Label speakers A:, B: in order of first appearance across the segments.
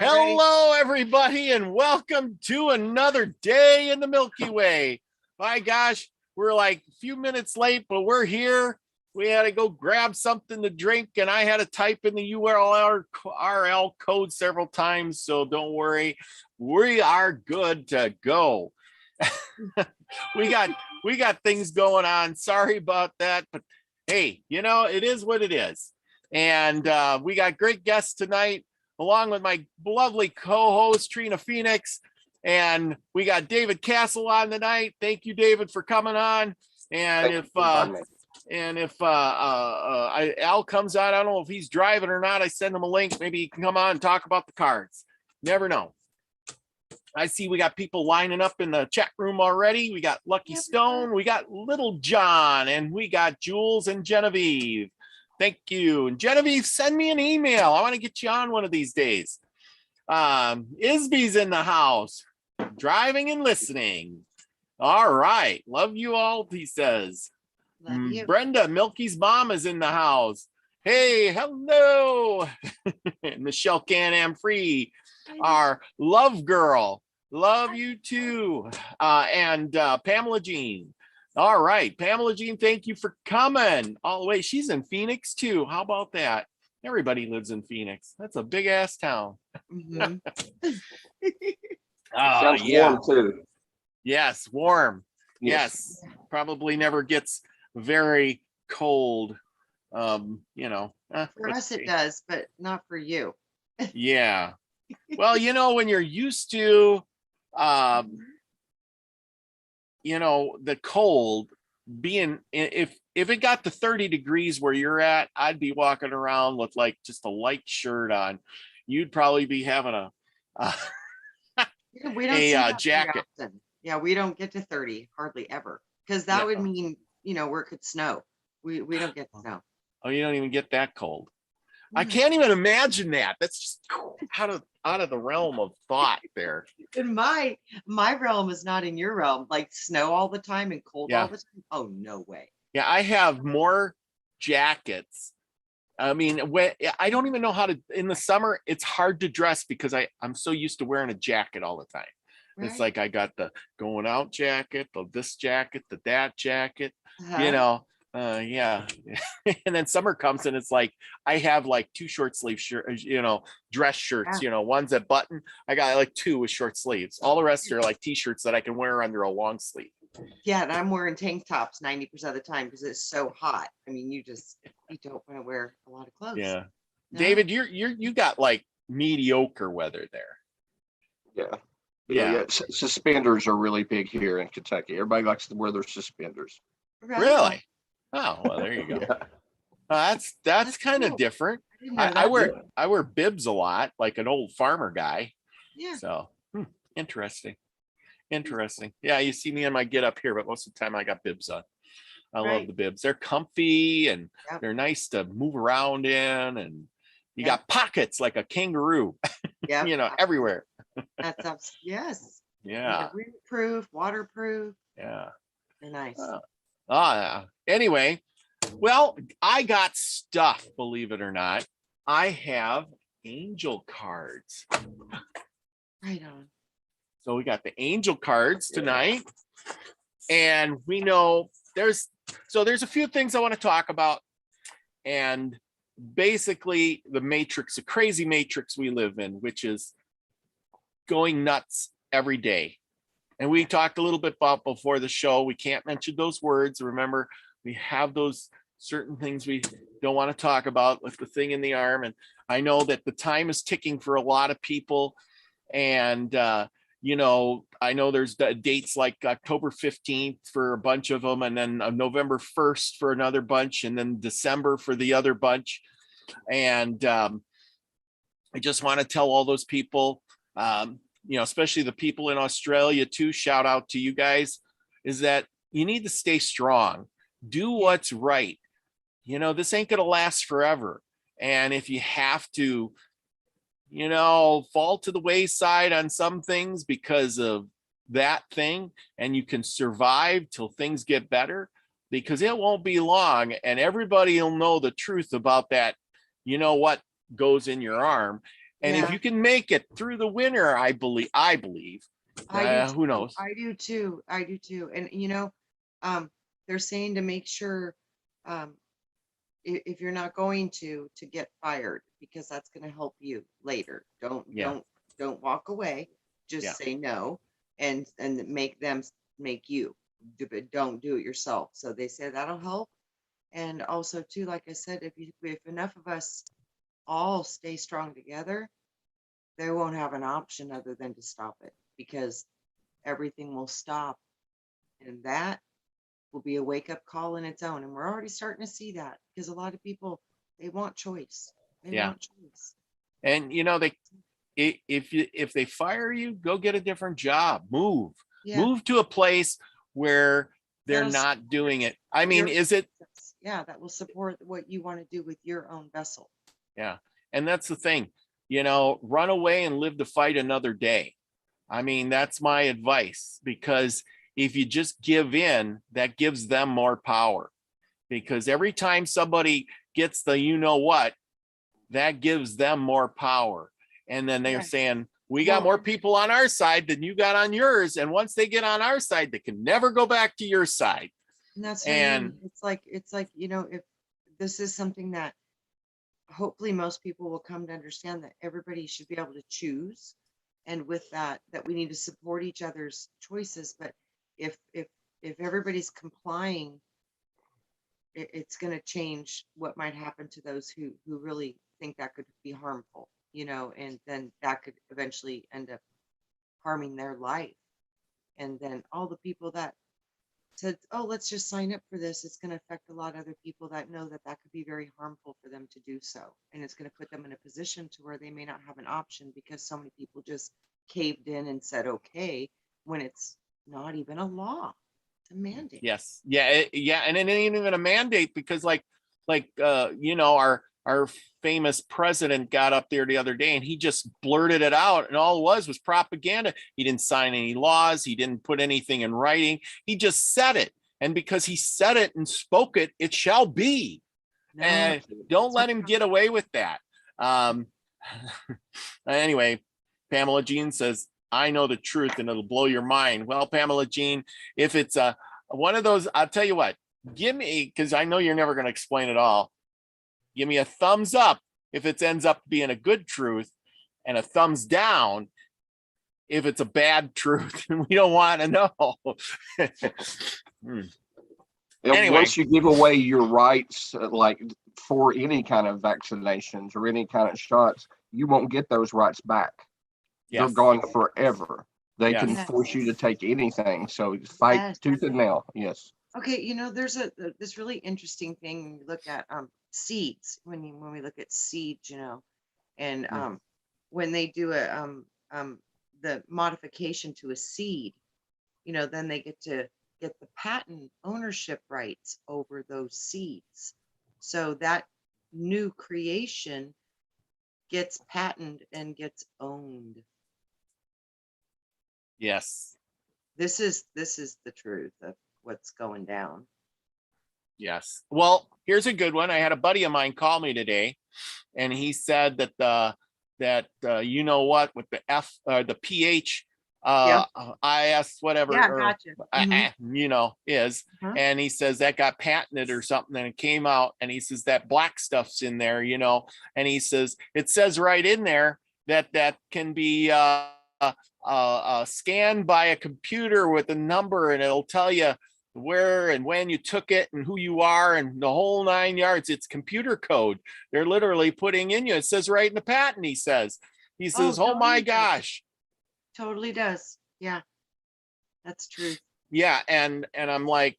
A: Hello, everybody, and welcome to another day in the Milky Way. My gosh, we're like a few minutes late, but we're here. We had to go grab something to drink, and I had to type in the URL code several times, so don't worry. We are good to go. we got things going on. Sorry about that, but hey, it is what it is. And we got great guests tonight, along with my lovely co-host Trina Phoenix, and we got David Castle on tonight. Thank you, David, for coming on. And if Al comes on, I don't know if he's driving or not. I send him a link. Maybe he can come on and talk about the cards. Never know. I see we got people lining up in the chat room already. We got Lucky Stone, we got Little John, and we got Jules and Genevieve. Thank you. And Genevieve, send me an email. I want to get you on one of these days. Isby's in the house, driving and listening. All right. Love you all, he says.
B: Love you.
A: Brenda, Milky's mom, is in the house. Hey, hello. Michelle Can-Am Free, our love girl. Love you too. And Pamela Jean. All right, Pamela Jean, thank you for coming all the way. She's in Phoenix too. How about that? Everybody lives in Phoenix. That's a big ass town.
B: Mm-hmm.
C: Sounds
A: yeah.
C: warm too.
A: Yes, warm. Yes. Probably never gets very cold.
B: For us it does, but not for you.
A: Yeah. Well, when you're used to the cold being, if it got to 30 degrees where you're at, I'd be walking around with like just a light shirt on. You'd probably be having a
B: we don't see that
A: jacket.
B: Yeah, we don't get to 30 hardly ever, because that would mean where it could snow. We don't get snow.
A: Oh, you don't even get that cold. I can't even imagine that. That's just out of the realm of thought there.
B: In my realm is not in your realm, like snow all the time and cold all the time. Oh, no way.
A: Yeah, I have more jackets. I mean, I don't even know how to, in the summer, it's hard to dress because I'm so used to wearing a jacket all the time. Right. It's like I got the going out jacket, this jacket, that jacket, yeah. And then summer comes and it's like I have like two short sleeve shirts, dress shirts, ones that button. I got like two with short sleeves. All the rest are like t-shirts that I can wear under a long sleeve.
B: Yeah, and I'm wearing tank tops 90% of the time because it's so hot. I mean, you don't want to wear a lot of clothes.
A: Yeah. No? David, you got like mediocre weather there.
C: Yeah. Suspenders are really big here in Kentucky. Everybody likes to wear their suspenders.
A: Really? Oh, well, there you go. That's kind of different. I wear bibs a lot, like an old farmer guy.
B: Yeah.
A: So interesting. Yeah, you see me in my get up here, but most of the time I got bibs on. I love the bibs. They're comfy and they're nice to move around in, and you got pockets like a kangaroo.
B: Yeah.
A: Everywhere.
B: That's yes.
A: Yeah.
B: Windproof, waterproof.
A: Yeah.
B: They're nice.
A: Anyway, well, I got stuff, believe it or not. I have angel cards.
B: Right on.
A: So we got the angel cards tonight. And we know there's a few things I want to talk about. And basically the crazy matrix we live in, which is going nuts every day. And we talked a little bit about before the show. We can't mention those words. Remember, we have those certain things we don't want to talk about, with the thing in the arm. And I know that the time is ticking for a lot of people. And, I know there's dates like October 15th for a bunch of them, and then November 1st for another bunch, and then December for the other bunch. And I just want to tell all those people, especially the people in Australia too, shout out to you guys, is that you need to stay strong. Do what's right. This ain't going to last forever. And if you have to, fall to the wayside on some things because of that thing, and you can survive till things get better, because it won't be long and everybody will know the truth about that, what goes in your arm. And if
B: Yeah.
A: you can make it through the winter, I believe, who knows?
B: I do too. I do too. And they're saying to make sure, if you're not going to get fired, because that's going to help you later.
A: Yeah.
B: Don't walk away. Just
A: Yeah.
B: say no, and make them make you. But don't do it yourself. So they say that'll help. And also too, like I said, if enough of us all stay strong together, they won't have an option other than to stop it, because everything will stop, and that will be a wake-up call in its own. And we're already starting to see that, because a lot of people, they want choice. They
A: Yeah.
B: want choice.
A: And if they fire you, go get a different job. Move
B: Yeah.
A: to a place where they're
B: That'll
A: not doing it. I mean,
B: your-
A: is it?
B: Yeah, that will support what you want to do with your own vessel.
A: Yeah. And that's the thing, run away and live to fight another day. I mean, that's my advice, because if you just give in, that gives them more power, because every time somebody gets the, what, that gives them more power. And then they're
B: Yes.
A: saying, we got more people on our side than you got on yours. And once they get on our side, they can never go back to your side.
B: And that's what I mean. It's like, if this is something that hopefully most people will come to understand, that everybody should be able to choose. And with that we need to support each other's choices. But if everybody's complying, it's going to change what might happen to those who really think that could be harmful, and then that could eventually end up harming their life. And then all the people that said, oh, let's just sign up for this, it's going to affect a lot of other people that know that could be very harmful for them to do so. And it's going to put them in a position to where they may not have an option, because so many people just caved in and said, okay, when it's not even a law, it's a mandate.
A: Yes. Yeah. And it ain't even a mandate, because our famous president got up there the other day and he just blurted it out, and all it was propaganda. He didn't sign any laws. He didn't put anything in writing. He just said it. And because he said it and spoke it, it shall be.
B: No,
A: And don't let him get away with that. Anyway, Pamela Jean says, I know the truth and it'll blow your mind. Well, Pamela Jean, if it's one of those, I'll tell you what, give me, because I know you're never going to explain it all. Give me a thumbs up if it ends up being a good truth, and a thumbs down if it's a bad truth. And we don't want to know. Anyway.
C: Once you give away your rights, like for any kind of vaccinations or any kind of shots, you won't get those rights back.
A: Yes.
C: They're gone forever. They
A: Yes.
C: can force you to take anything. So fight tooth and nail. Yes.
B: Okay, there's this really interesting thing when you look at seeds. When we look at seeds, and when they do the modification to a seed, then they get to get the patent ownership rights over those seeds. So that new creation gets patented and gets owned.
A: Yes.
B: This is the truth of what's going down.
A: Yes. Well, here's a good one. I had a buddy of mine call me today, and he said that with the pH IS whatever,
B: Yeah, gotcha.
A: Is,
B: Uh-huh.
A: and he says that got patented or something, and it came out, and he says that black stuff's in there, and he says it says right in there that can be scanned by a computer with a number, and it'll tell you where and when you took it and who you are and the whole 9 yards. It's computer code. They're literally putting in you. It says right in the patent. He says, oh my gosh.
B: Totally does. Yeah, that's true.
A: Yeah. And I'm like,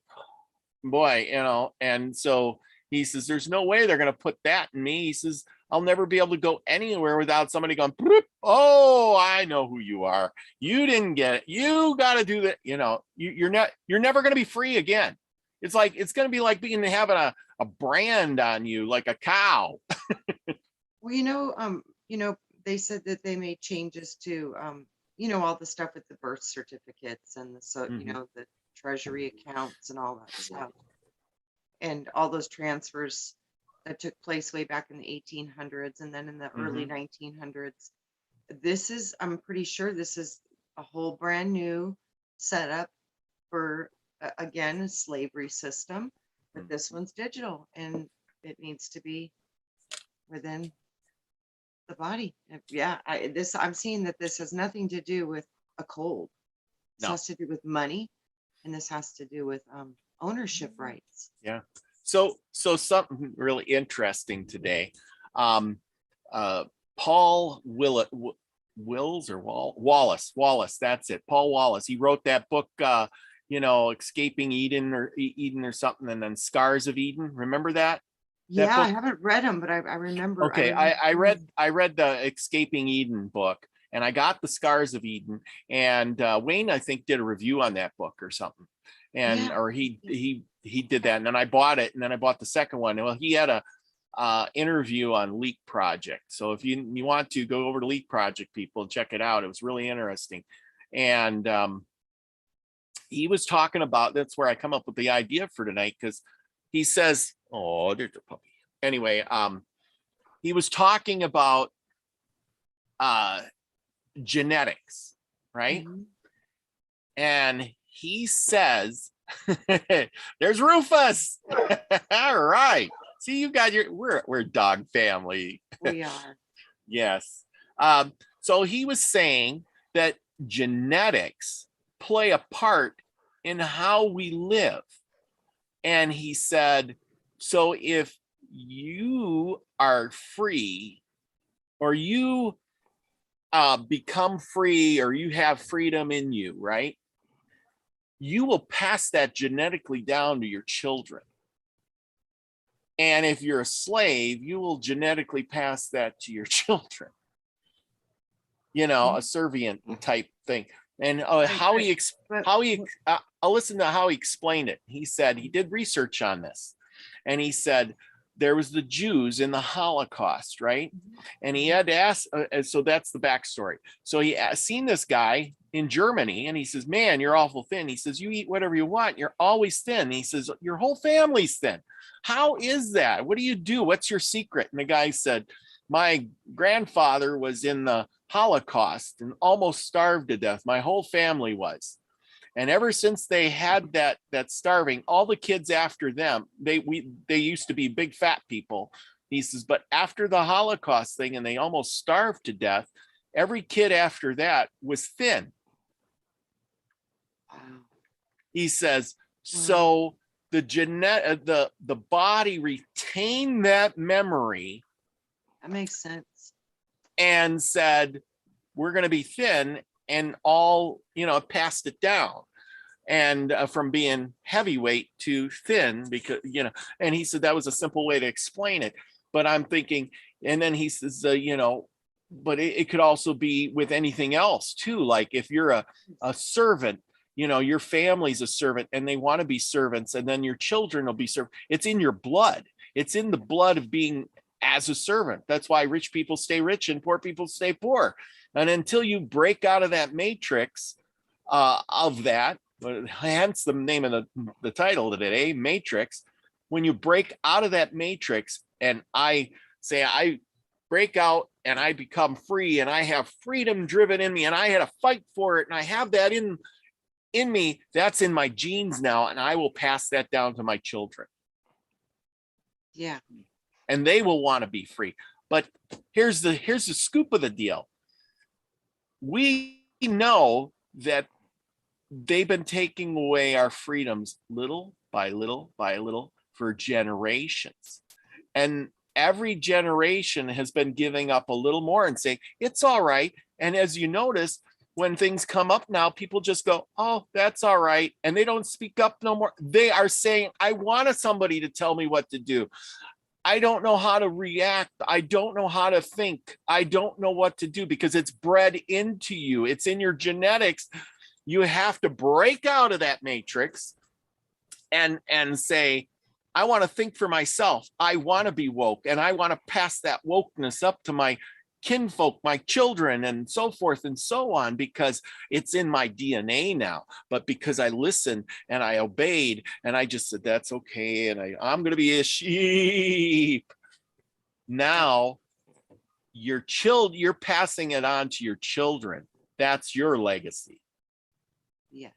A: boy, and so he says, there's no way they're going to put that in me. He says, I'll never be able to go anywhere without somebody going, oh, I know who you are. You didn't get it. You got to do that. You're never going to be free again. It's going to be like having a brand on you, like a cow.
B: Well, they said that they made changes to, all the stuff with the birth certificates and the treasury accounts and all that stuff. And all those transfers that took place way back in the 1800s and then in the early 1900s. this is, I'm pretty sure this is a whole brand new setup for, again, a slavery system, but this one's digital and it needs to be within the body. Yeah, I'm seeing that this has nothing to do with a cold. This
A: No.
B: has to do with money, and this has to do with ownership rights.
A: Yeah. So something really interesting today. Paul Wallace, that's it. Paul Wallace. He wrote that book, Escaping Eden or something, and then Scars of Eden. Remember that?
B: Yeah, I
A: book?
B: haven't read them, but I remember.
A: Okay, I read the Escaping Eden book, and I got the Scars of Eden, and Wayne, I think, did a review on that book or something, and
B: Yeah.
A: or he did that, and then I bought it, and then I bought the second one. Well, he had a interview on Leak Project, so if you want to go over to Leak Project, people, check it out. It was really interesting, and he was talking about, that's where I come up with the idea for tonight, because he says, oh, there's a puppy. Anyway, he was talking about genetics, right?
B: Mhm.
A: And he says, there's Rufus. All right. See, you got we're a dog family.
B: We are.
A: Yes. So he was saying that genetics play a part in how we live. And he said, so if you are free, or you become free, or you have freedom in you, right? You will pass that genetically down to your children. And if you're a slave, you will genetically pass that to your children. A servient type thing. And I'll listen to how he explained it. He said he did research on this, and he said there was the Jews in the Holocaust, right? And he had to ask, so that's the backstory. So he seen this guy in Germany, and he says, man, you're awful thin. He says, you eat whatever you want, you're always thin. He says, your whole family's thin. How is that? What do you do? What's your secret? And the guy said, my grandfather was in the Holocaust and almost starved to death. My whole family was. And ever since they had that starving, all the kids after them, they used to be big fat people. He says, but after the Holocaust thing, and they almost starved to death, every kid after that was thin.
B: Wow.
A: He says, so the body retained that memory.
B: That makes sense.
A: And said, we're going to be thin, and all, passed it down, and from being heavyweight to thin, because, and he said that was a simple way to explain it. But I'm thinking, and then he says, but it could also be with anything else too. Like if you're a servant, your family's a servant and they want to be servants, and then your children will be served. It's in your blood. It's in the blood of being as a servant. That's why rich people stay rich and poor people stay poor. And until you break out of that matrix of that, hence the name of the title today, Matrix. When you break out of that matrix, and I say I break out and I become free, and I have freedom driven in me, and I had to fight for it, and I have that in me, that's in my genes now, and I will pass that down to my children.
B: Yeah.
A: And they will want to be free. But here's the scoop of the deal. We know that they've been taking away our freedoms little by little by little for generations. And every generation has been giving up a little more and saying, it's all right. And as you notice, when things come up now, people just go, oh, that's all right. And they don't speak up no more. They are saying, I want somebody to tell me what to do. I don't know how to react. I don't know how to think. I don't know what to do, because it's bred into you. It's in your genetics. You have to break out of that matrix and say, I want to think for myself. I want to be woke, and I want to pass that wokeness up to my kinfolk, my children, and so forth and so on, because it's in my DNA now. But because I listened and I obeyed, and I just said, that's okay, and I'm going to be a sheep. Now you're passing it on to your children. That's your legacy.
B: Yes.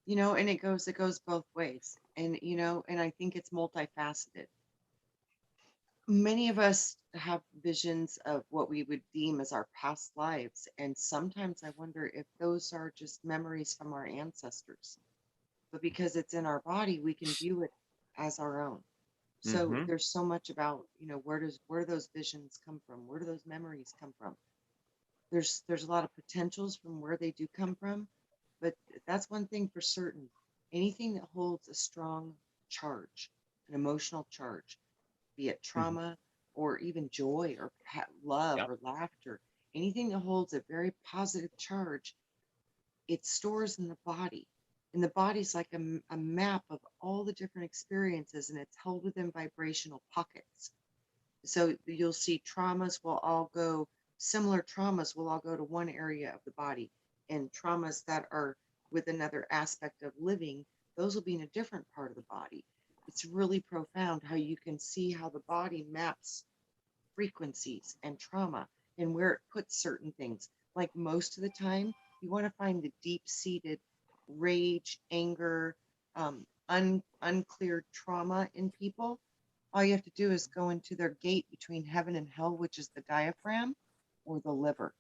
B: You know, and it goes both ways. And, you know, and I think it's multifaceted. Many of us have visions of what we would deem as our past lives. And sometimes I wonder if those are just memories from our ancestors. But because it's in our body, we can view it as our own. So
A: Mhm.
B: there's so much about, you know, where do those visions come from? Where do those memories come from? There's a lot of potentials from where they do come from, but that's one thing for certain. Anything that holds a strong charge, an emotional charge, be it
A: Mhm.
B: trauma or even joy or love
A: Yep.
B: or laughter, anything that holds a very positive charge, it stores in the body. And the body's like a map of all the different experiences, and it's held within vibrational pockets. So you'll see similar traumas will all go to one area of the body, and traumas that are with another aspect of living, those will be in a different part of the body. It's really profound how you can see how the body maps frequencies and trauma and where it puts certain things. Like most of the time, you want to find the deep-seated rage, anger, uncleared trauma in people. All you have to do is go into their gate between heaven and hell, which is the diaphragm or the liver.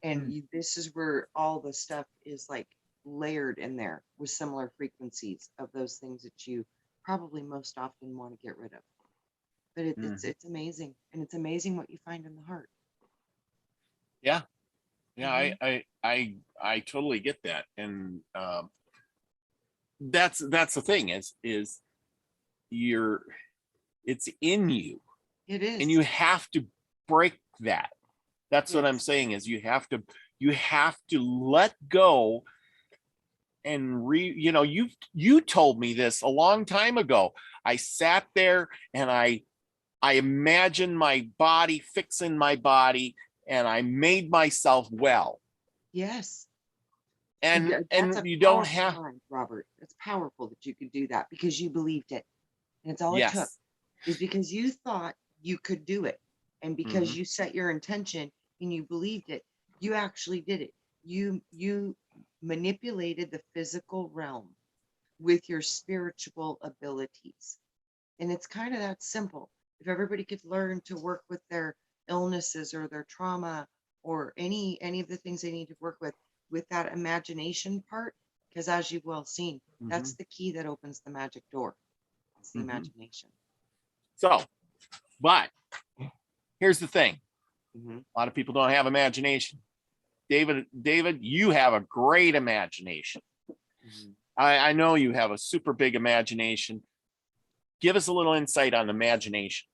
B: And this is where all the stuff is like layered in there with similar frequencies of those things that you probably most often want to get rid of. But it's amazing, and it's amazing what you find in the heart.
A: Yeah. Yeah,
B: Mhm.
A: I totally get that. And that's the thing is you're it's in you,
B: It
A: and
B: is.
A: you have to break that. That's what I'm
B: Yes.
A: saying is you have to let go and you told me this a long time ago. I sat there and I imagined my body fixing my body, and I made myself well.
B: Yes. That's
A: And
B: a
A: you don't
B: powerful
A: have.
B: mind, Robert. It's powerful that you could do that because you believed it. And it's all it took
A: Yes.
B: is because you thought you could do it. And because
A: Mhm.
B: you set your intention and you believed it, you actually did it. You manipulated the physical realm with your spiritual abilities. And it's kind of that simple. If everybody could learn to work with their illnesses or their trauma or any of the things they need to work with that imagination part, because as you've well seen, that's
A: Mhm.
B: the key that opens the magic door. It's the
A: Mhm.
B: imagination.
A: So, but here's the thing:
B: Hmm.
A: a lot of people don't have imagination. David, you have a great imagination.
B: Hmm.
A: I know you have a super big imagination. Give us a little insight on imagination.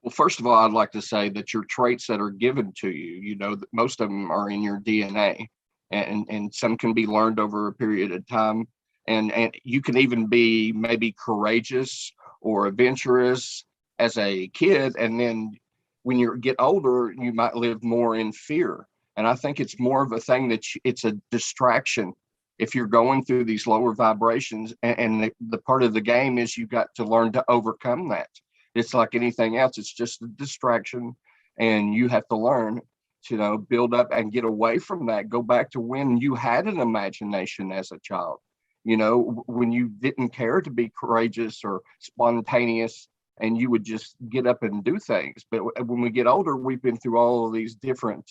C: Well, first of all, I'd like to say that your traits that are given to you, you know, that most of them are in your DNA, and some can be learned over a period of time. And you can even be maybe courageous or adventurous as a kid, and then when you get older, you might live more in fear. And I think it's more of a thing that it's a distraction if you're going through these lower vibrations. And the part of the game is you got to learn to overcome that. It's like anything else. It's just a distraction, and you have to learn to, build up and get away from that. Go back to when you had an imagination as a child. When you didn't care to be courageous or spontaneous, and you would just get up and do things. But when we get older, we've been through all of these different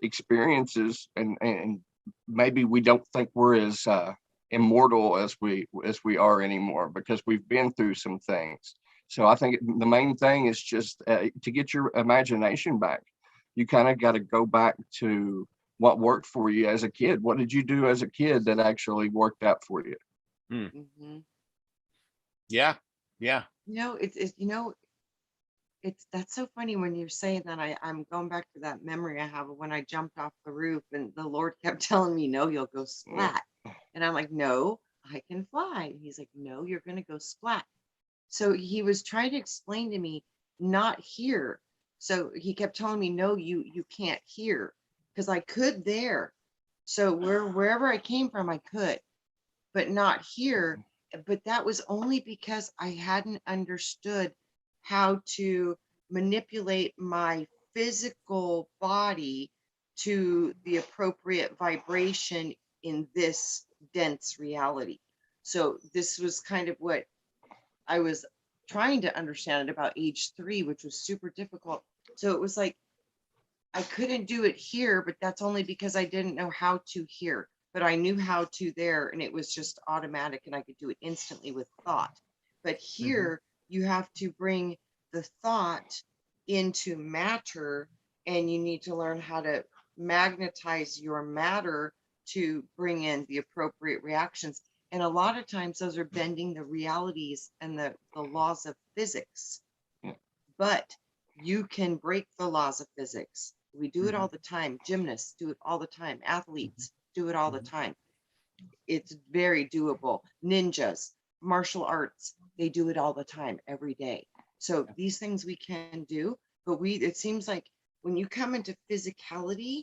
C: experiences, and maybe we don't think we're as immortal as we are anymore because we've been through some things. So I think the main thing is just to get your imagination back. You kind of got to go back to what worked for you as a kid. What did you do as a kid that actually worked out for you?
A: Mm.
B: Hmm.
A: Yeah. Yeah.
B: It's that's so funny when you're saying that. I'm going back to that memory I have of when I jumped off the roof and the Lord kept telling me, no, you'll go
C: Yeah.
B: splat. And I'm like, no, I can fly. And he's like, no, you're going to go splat. So he was trying to explain to me, not here. So he kept telling me, no, you can't hear, because I could there. So wherever I came from, I could, but not here. But that was only because I hadn't understood how to manipulate my physical body to the appropriate vibration in this dense reality. So this was kind of what I was trying to understand at about age 3, which was super difficult. So it was like, I couldn't do it here, but that's only because I didn't know how to here, but I knew how to there, and it was just automatic, and I could do it instantly with thought. But here you have to bring the thought into matter, and you need to learn how to magnetize your matter to bring in the appropriate reactions. And a lot of times those are bending the realities and the laws of physics.
C: Yeah.
B: But you can break the laws of physics. We do it all the time. Gymnasts do it all the time. Athletes do it all the time. It's very doable. Ninjas, martial arts, they do it all the time, every day. So these things we can do, but it seems like when you come into physicality,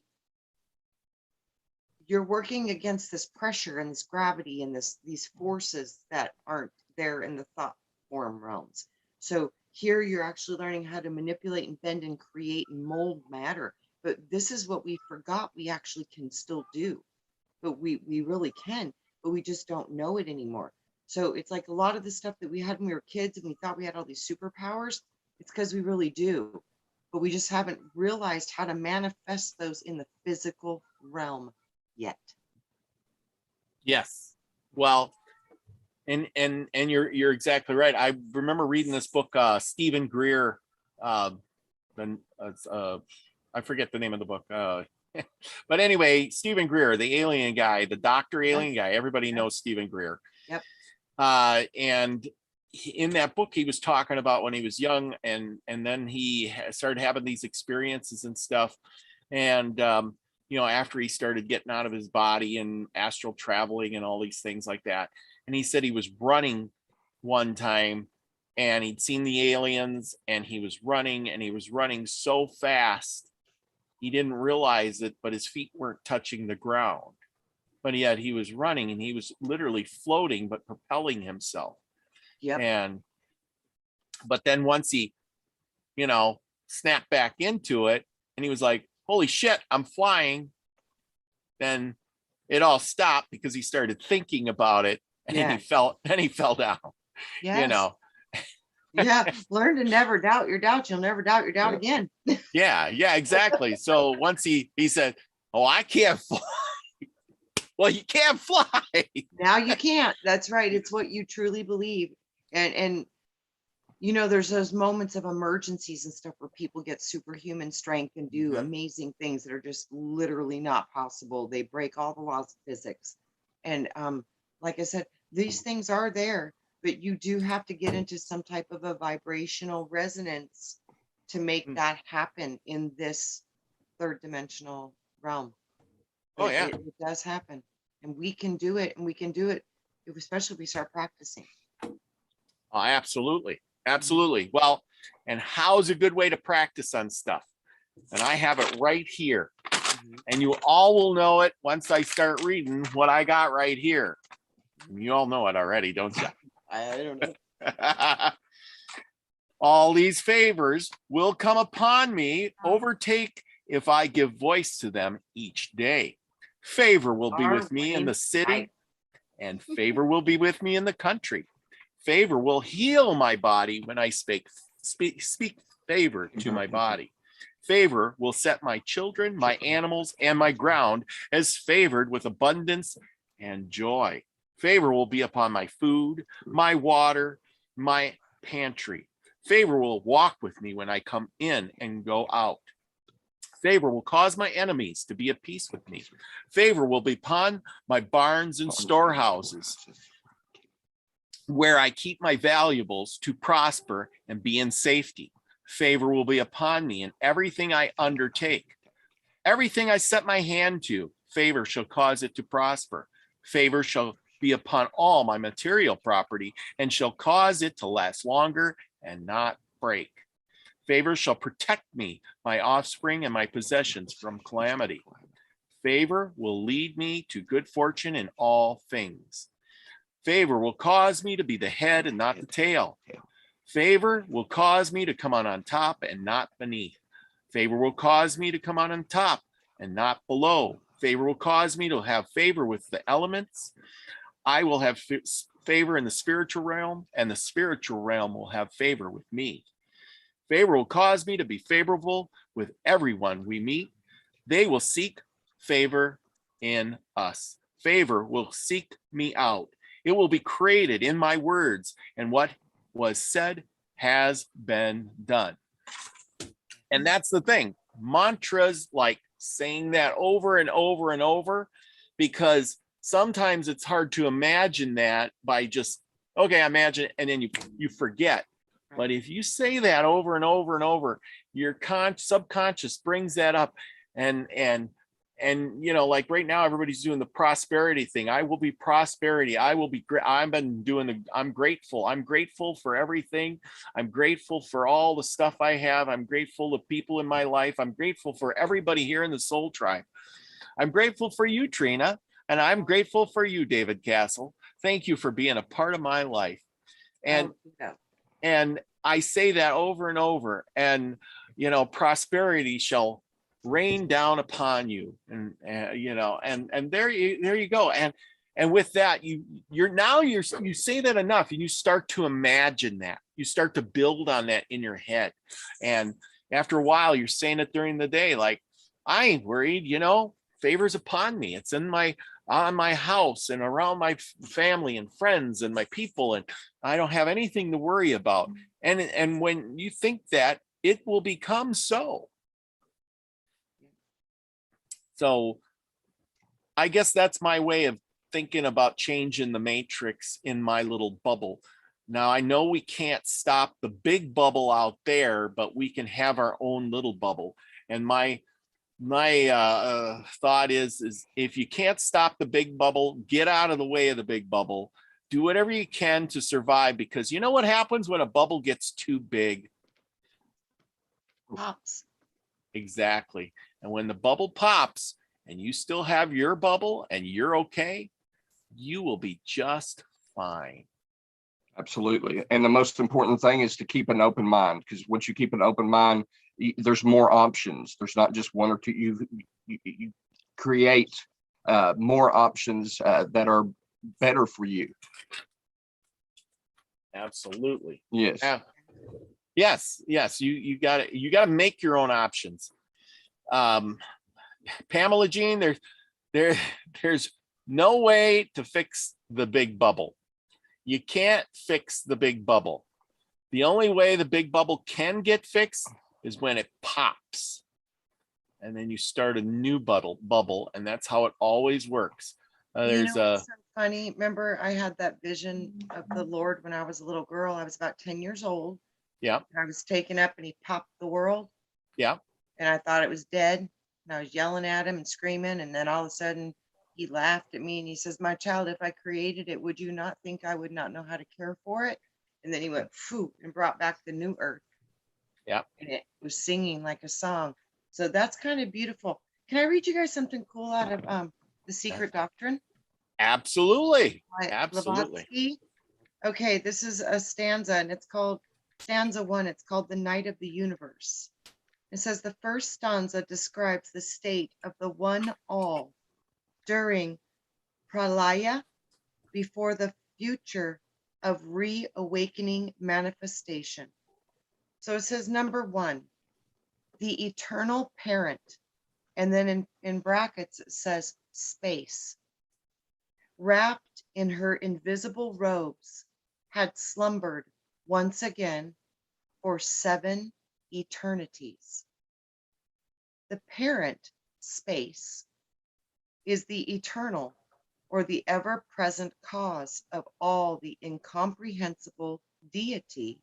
B: you're working against this pressure and this gravity and these forces that aren't there in the thought form realms. So here you're actually learning how to manipulate and bend and create and mold matter. But this is what we forgot we actually can still do. But we really can, but we just don't know it anymore. So it's like a lot of the stuff that we had when we were kids and we thought we had all these superpowers, it's because we really do. But we just haven't realized how to manifest those in the physical realm yet.
A: Yes. Well, and you're exactly right. I remember reading this book, Stephen Greer. I forget the name of the book. But anyway, Stephen Greer, the alien guy, the doctor alien guy. Everybody knows Stephen Greer.
B: Yep.
A: And in that book, he was talking about when he was young, and then he started having these experiences and stuff. And after he started getting out of his body and astral traveling and all these things like that. And he said he was running one time and he'd seen the aliens, and he was running so fast he didn't realize it, but his feet weren't touching the ground. But yet he was running, and he was literally floating but propelling himself.
B: Yep.
A: But then once he snapped back into it, and he was like, holy shit, I'm flying. Then it all stopped because he started thinking about it, and he fell down.
B: Yes. Yeah. Learn to never doubt your doubt. You'll never doubt your doubt again.
A: Yeah, exactly. So once he said, oh, I can't fly. Well, you can't fly.
B: Now you can't. That's right. It's what you truly believe. And there's those moments of emergencies and stuff where people get superhuman strength and do amazing things that are just literally not possible. They break all the laws of physics. And like I said, these things are there, but you do have to get into some type of a vibrational resonance to make that happen in this third dimensional realm.
A: Oh, yeah.
B: It does happen. And we can do it. And we can do it, especially if we start practicing.
A: Oh, absolutely. Absolutely. Well, and how's a good way to practice on stuff? And I have it right here. And you all will know it once I start reading what I got right here. You all know it already, don't you?
B: I don't know.
A: All these favors will come upon me, overtake if I give voice to them each day. Favor will be with me in the city, and favor will be with me in the country. Favor will heal my body when I speak favor to my body. Favor will set my children, my animals, and my ground as favored with abundance and joy. Favor will be upon my food, my water, my pantry. Favor will walk with me when I come in and go out. Favor will cause my enemies to be at peace with me. Favor will be upon my barns and storehouses, where I keep my valuables to prosper and be in safety. Favor will be upon me in everything I undertake. Everything I set my hand to, favor shall cause it to prosper. Favor shall be upon all my material property and shall cause it to last longer and not break. Favor shall protect me, my offspring, and my possessions from calamity. Favor will lead me to good fortune in all things. Favor will cause me to be the head and not the tail. Favor will cause me to come out on top and not beneath. Favor will cause me to come out on top and not below. Favor will cause me to have favor with the elements. I will have favor in the spiritual realm, and the spiritual realm will have favor with me. Favor will cause me to be favorable with everyone we meet. They will seek favor in us. Favor will seek me out. It will be created in my words, and what was said has been done. And that's the thing. Mantras, like saying that over and over and over, because sometimes it's hard to imagine that by just, okay, imagine, and then you forget. But if you say that over and over and over, your subconscious brings that up, and you know, like right now, everybody's doing the prosperity thing. I will be prosperity. I will be great. I'm grateful. I'm grateful for everything. I'm grateful for all the stuff I have. I'm grateful to people in my life. I'm grateful for everybody here in the Soul Tribe. I'm grateful for you, Trina, and I'm grateful for you, David Castle. Thank you for being a part of my life. And I say that over and over, and, you know, prosperity shall rain down upon you, and you know, and there you go. And with that, you say that enough, and you start to imagine that. You start to build on that in your head. And after a while, you're saying it during the day, like, I ain't worried, you know, favor's upon me. It's on my house and around my family and friends and my people, and I don't have anything to worry about. And when you think that, it will become so. So I guess that's my way of thinking about changing the matrix in my little bubble. Now, I know we can't stop the big bubble out there, but we can have our own little bubble. And my thought is if you can't stop the big bubble, get out of the way of the big bubble. Do whatever you can to survive, because you know what happens when a bubble gets too big?
B: Pops.
A: Exactly. And when the bubble pops and you still have your bubble and you're okay, you will be just fine.
C: Absolutely. And the most important thing is to keep an open mind, because once you keep an open mind, there's more options. There's not just one or two. You create more options that are better for you.
A: Absolutely.
C: Yes.
A: Yes. You got to make your own options. Pamela Jean, there's no way to fix the big bubble. You can't fix the big bubble. The only way the big bubble can get fixed is when it pops, and then you start a new bubble, and that's how it always works. There's
B: so funny. Remember, I had that vision of the Lord when I was a little girl. I was about 10 years old.
A: Yeah.
B: And I was taken up, and he popped the world.
A: Yeah.
B: And I thought it was dead. And I was yelling at him and screaming. And then all of a sudden, he laughed at me and he says, "My child, if I created it, would you not think I would not know how to care for it?" And then he went, phew, and brought back the new earth.
A: Yeah.
B: And it was singing like a song. So that's kind of beautiful. Can I read you guys something cool out of The Secret Doctrine?
A: Absolutely.
B: By
A: Absolutely.
B: Blavatsky? Okay, this is a stanza, and it's called stanza 1. It's called The Night of the Universe. It says the first stanza describes the state of the one all during pralaya, before the future of reawakening manifestation. So it says number 1, the eternal parent, and then in brackets it says space, wrapped in her invisible robes, had slumbered once again for 7 eternities. The parent, space, is the eternal or the ever-present cause of all the incomprehensible deity,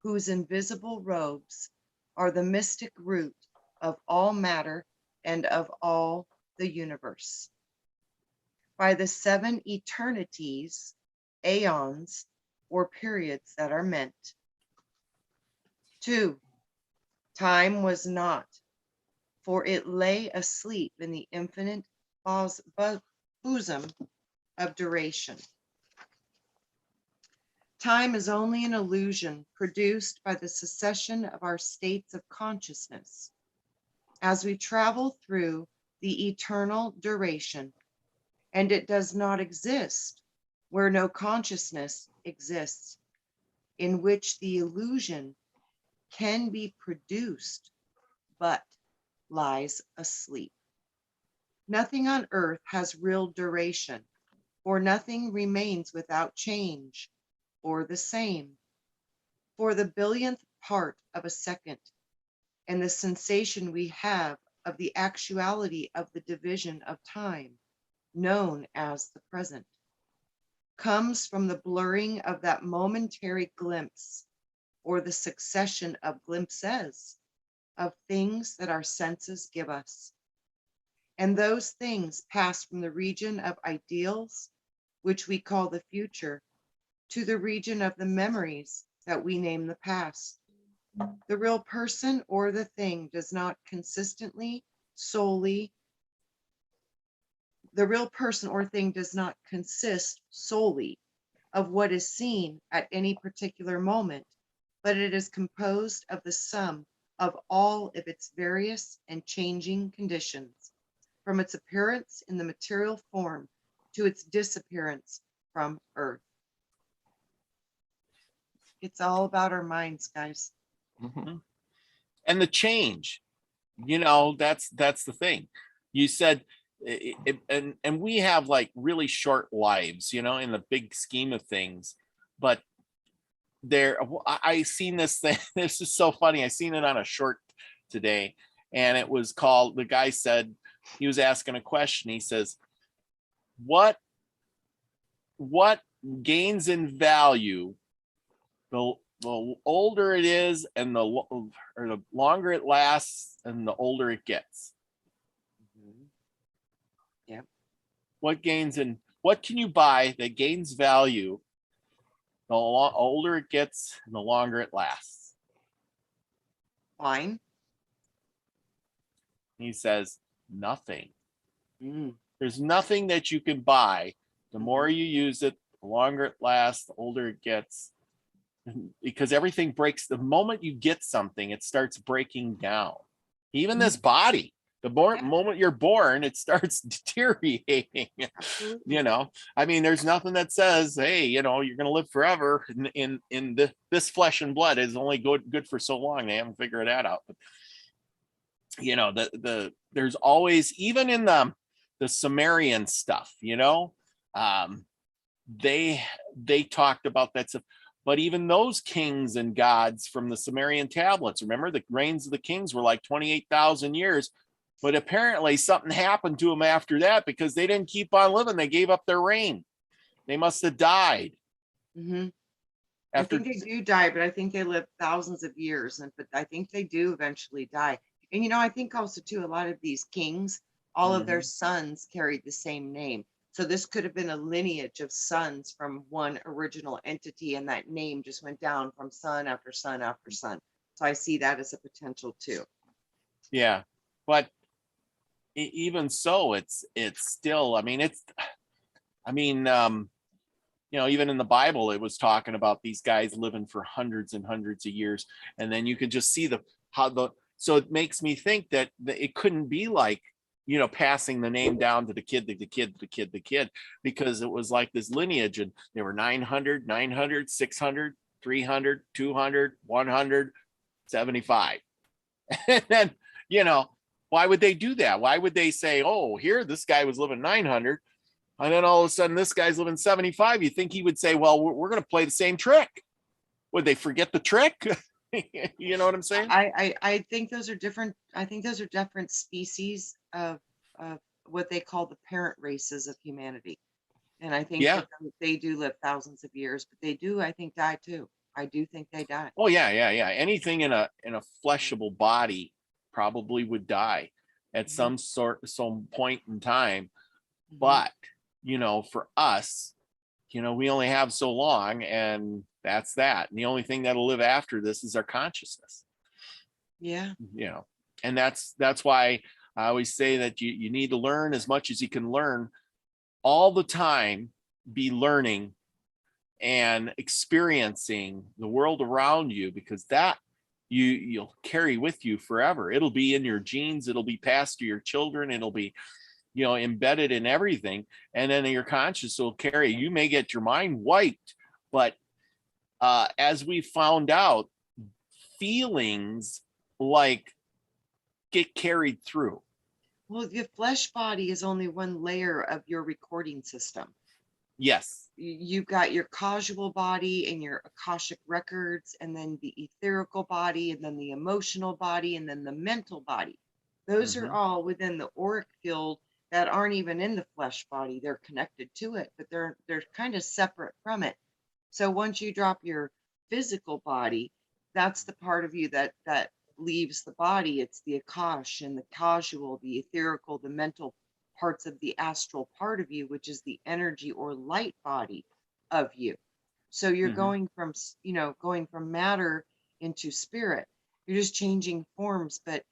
B: whose invisible robes are the mystic root of all matter and of all the universe. By the 7 eternities, aeons, or periods that are meant. 2, time was not, for it lay asleep in the infinite bosom of duration. Time is only an illusion produced by the succession of our states of consciousness. As we travel through the eternal duration, and it does not exist where no consciousness exists, in which the illusion can be produced, but lies asleep. Nothing on earth has real duration, for nothing remains without change or the same. For the billionth part of a second, and the sensation we have of the actuality of the division of time, known as the present, comes from the blurring of that momentary glimpse, or the succession of glimpses of things that our senses give us. And those things pass from the region of ideals, which we call the future, to the region of the memories that we name the past. The real person or the thing does not the real person or thing does not consist solely of what is seen at any particular moment, but it is composed of the sum of all of its various and changing conditions, from its appearance in the material form to its disappearance from earth. It's all about our minds, guys.
C: Mhm.
A: And the change, that's the thing. You said and we have like really short lives, in the big scheme of things. But I seen this thing. This is so funny. I seen it on a short today, and it was called, the guy said, he was asking a question. He says, what gains in value the older it is, and the longer it lasts, and the older it gets?
B: Yeah.
A: What can you buy that gains value the older it gets and the longer it lasts?
B: Wine.
A: He says, nothing.
B: Mm.
A: There's nothing that you can buy. The more you use it, the longer it lasts, the older it gets. Because everything breaks. The moment you get something, it starts breaking down. Even this body, moment you're born, it starts deteriorating. I mean, there's nothing that says, hey, you're going to live forever in this flesh and blood is only good for so long. They haven't figured that out. But there's always, even in the Sumerian stuff, they talked about that stuff. But even those kings and gods from the Sumerian tablets, remember, the reigns of the kings were like 28,000 years. But apparently something happened to them after that, because they didn't keep on living. They gave up their reign. They must have died.
B: Mm-hmm. I think they do die, but I think they live thousands of years. But I think they do eventually die. And, I think also, too, a lot of these kings, all of their sons carried the same name. So this could have been a lineage of sons from one original entity, and that name just went down from son after son after son. So I see that as a potential too.
A: Yeah, but even so, it's still, even in the Bible, it was talking about these guys living for hundreds and hundreds of years, and then you could just see so it makes me think that it couldn't be like, passing the name down to the kid, because it was like this lineage, and they were 900, 600, 300, 200, 100, 75. And then, why would they do that? Why would they say, oh, here, this guy was living 900, and then all of a sudden this guy's living 75? You think he would say, well, we're going to play the same trick? Would they forget the trick? You know what I'm saying?
B: I think those are different. I think those are different species of what they call the parent races of humanity. And I think that they do live thousands of years, but they do, I think, die too. I do think they die.
A: Oh yeah. Anything in a fleshable body probably would die at some point in time. But for us, we only have so long, and that's that. And the only thing that'll live after this is our consciousness.
B: Yeah.
A: And that's why I always say that you need to learn as much as you can learn all the time. Be learning and experiencing the world around you, because that you'll carry with you forever. It'll be in your genes, it'll be passed to your children, it'll be, you know, embedded in everything. And then your conscious will carry. You may get your mind wiped, but as we found out, feelings like get carried through.
B: Well, your flesh body is only one layer of your recording system.
A: Yes.
B: You've got your causal body and your Akashic records, and then the etherical body, and then the emotional body, and then the mental body. Those are all within the auric field that aren't even in the flesh body. They're connected to it, but they're kind of separate from it. So once you drop your physical body, that's the part of you that leaves the body. It's the Akash and the causal, the etherical, the mental parts of the astral part of you, which is the energy or light body of you. So you're going from, you know, going from matter into spirit. You're just changing forms, but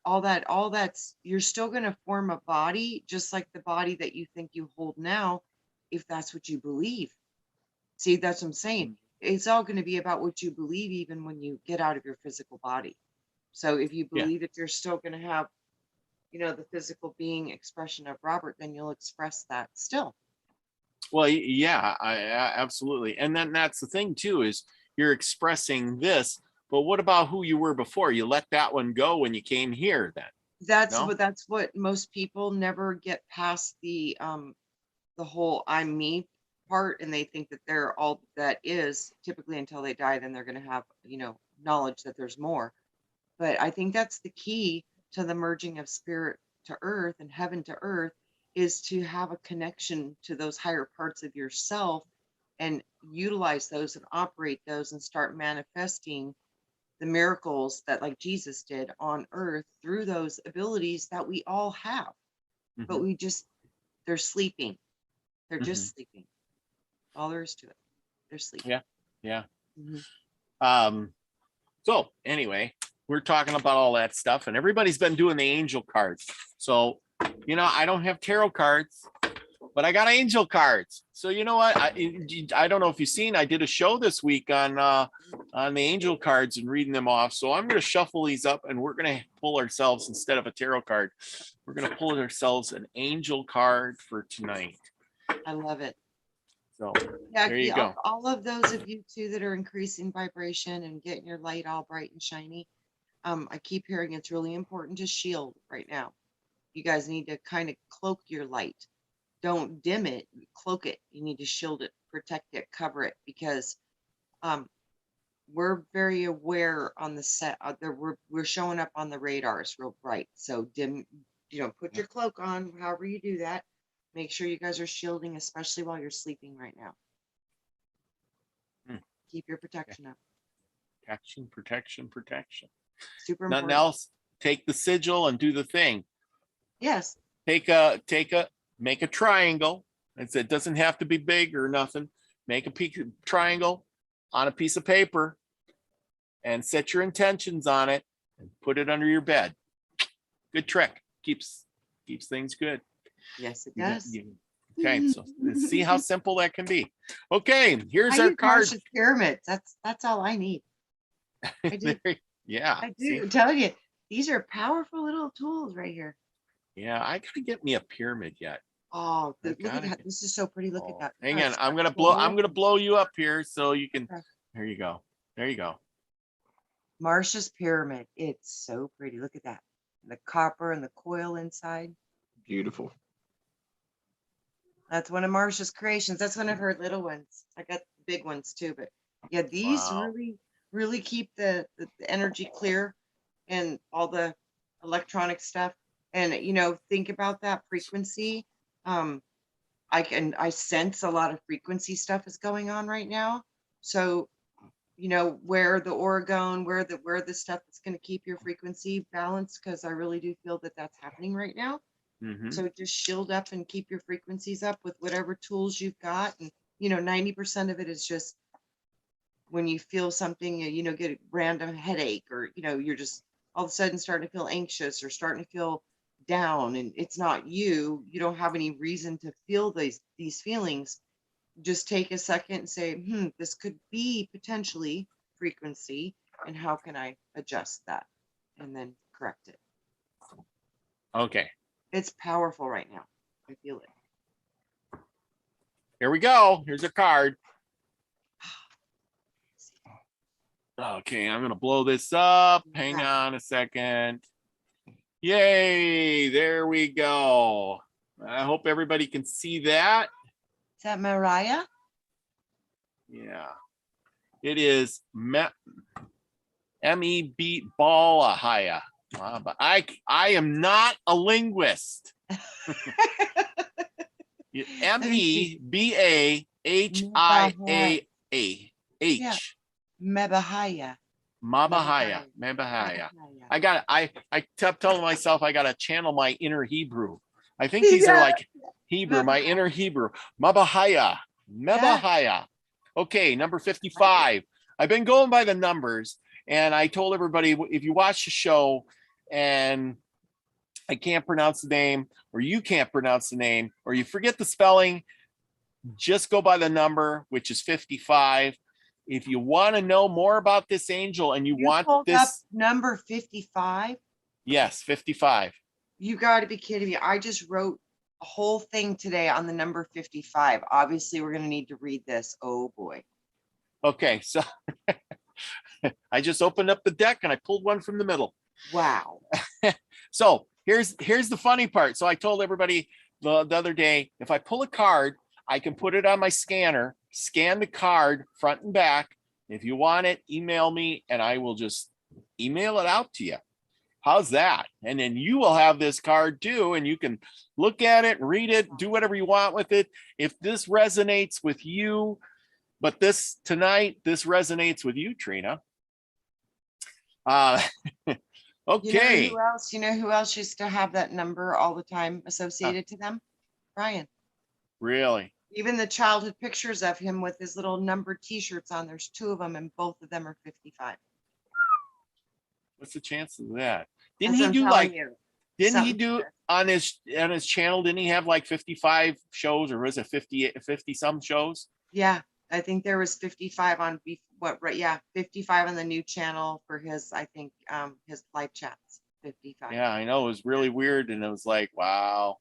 B: all that's, you're still going to form a body, just like the body that you think you hold now, if that's what you believe. See, that's what I'm saying. It's all going to be about what you believe, even when you get out of your physical body. So if you believe that you're still going to have, you know, the physical being expression of Robert, then you'll express that still.
A: Well, yeah, absolutely. And then that's the thing too, is you're expressing this, but what about who you were before? You let that one go when you came here then.
B: That's what most people never get past, the whole I'm me part, and they think that they're all that is, typically until they die. Then they're going to have, you know, knowledge that there's more. But I think that's the key to the merging of spirit to earth and heaven to earth, is to have a connection to those higher parts of yourself and utilize those and operate those and start manifesting the miracles that, like Jesus did on earth, through those abilities that we all have. But they're sleeping. They're just sleeping. All there is to it. They're sleeping.
A: Yeah. So anyway, we're talking about all that stuff, and everybody's been doing the angel cards. So, you know, I don't have tarot cards, but I got angel cards. So you know what? I don't know if you've seen, I did a show this week on the angel cards and reading them off. So I'm going to shuffle these up, and we're going to pull ourselves, instead of a tarot card, we're going to pull ourselves an angel card for tonight.
B: I love it.
A: So
B: yeah,
A: there you go.
B: All of those of you too that are increasing vibration and getting your light all bright and shiny. I keep hearing it's really important to shield right now. You guys need to kind of cloak your light. Don't dim it, cloak it. You need to shield it, protect it, cover it, because we're very aware on the set. We're showing up on the radars real bright. So dim, you know, put your cloak on, however you do that. Make sure you guys are shielding, especially while you're sleeping right now. Keep your protection up.
A: Protection.
B: Super important.
A: Nothing else. Take the sigil and do the thing.
B: Yes.
A: Make a triangle. It doesn't have to be big or nothing. Make a triangle on a piece of paper and set your intentions on it and put it under your bed. Good trick. Keeps things good.
B: Yes, it does.
A: Okay, so see how simple that can be. Okay, here's our card.
B: Pyramids. That's all I need. I do.
A: Yeah,
B: I do. I'm telling you, these are powerful little tools right here.
A: Yeah, I gotta get me a pyramid yet.
B: Oh, look at that! This is so pretty. Look at that.
A: Hang on, I'm gonna blow you up here so you can. There you go. There you go.
B: Marsha's pyramid. It's so pretty. Look at that. The copper and the coil inside.
C: Beautiful.
B: That's one of Marsha's creations. That's one of her little ones. I got big ones too, but yeah, these really keep the energy clear and all the electronic stuff. And you know, think about that frequency. I sense a lot of frequency stuff is going on right now. So, you know, where the Oregon, where the stuff that's going to keep your frequency balanced, because I really do feel that that's happening right now. So just shield up and keep your frequencies up with whatever tools you've got. And, you know, 90% of it is just when you feel something, you know, get a random headache, or, you know, you're just all of a sudden starting to feel anxious or starting to feel down, and it's not you. You don't have any reason to feel these feelings. just take a second and say, this could be potentially frequency, and how can I adjust that? And then correct it.
A: Okay,
B: It's powerful right now. I feel it.
A: here we go. Here's a card. Okay, I'm gonna blow this up. Hang on a second. Yay, there we go. I hope everybody can see that.
B: Is that Mariah?
A: Yeah, it is M-E-B Ballahaya. But I am not a linguist. M-E-B-A-H-I-A-H.
B: Mebahaya.
A: Mabahaya. I kept telling myself I gotta channel my inner Hebrew. I think these are like Hebrew, my inner Hebrew. Mabahaya. Okay, number 55. I've been going by the numbers, and I told everybody, if you watch the show and I can't pronounce the name, or you can't pronounce the name, or you forget the spelling, just go by the number, which is 55. If you want to know more about this angel and you want this
B: up number 55.
A: Yes, 55.
B: You got to be kidding me. I just wrote a whole thing today on the number 55. Obviously, we're going to need to read this. Oh boy.
A: Okay, so I just opened up the deck and I pulled one from the middle.
B: Wow.
A: So here's the funny part. So I told everybody the other day, if I pull a card, I can put it on my scanner, scan the card front and back. If you want it, email me and I will just email it out to you. How's that? And then you will have this card too, and you can look at it, read it, do whatever you want with it. If this resonates with you, but this resonates with you, Trina. Okay.
B: You know who else used to have that number all the time associated to them? Brian.
A: Really?
B: Even the childhood pictures of him with his little numbered t-shirts on, there's 2 of them and both of them are 55.
A: What's the chances of that? Didn't he do on his channel, didn't he have like 55 shows, or was it 50 some shows?
B: Yeah, I think there was 55 on 55 on the new channel for his, I think, his live chats. 55.
A: Yeah, I know, it was really weird, and it was like, wow.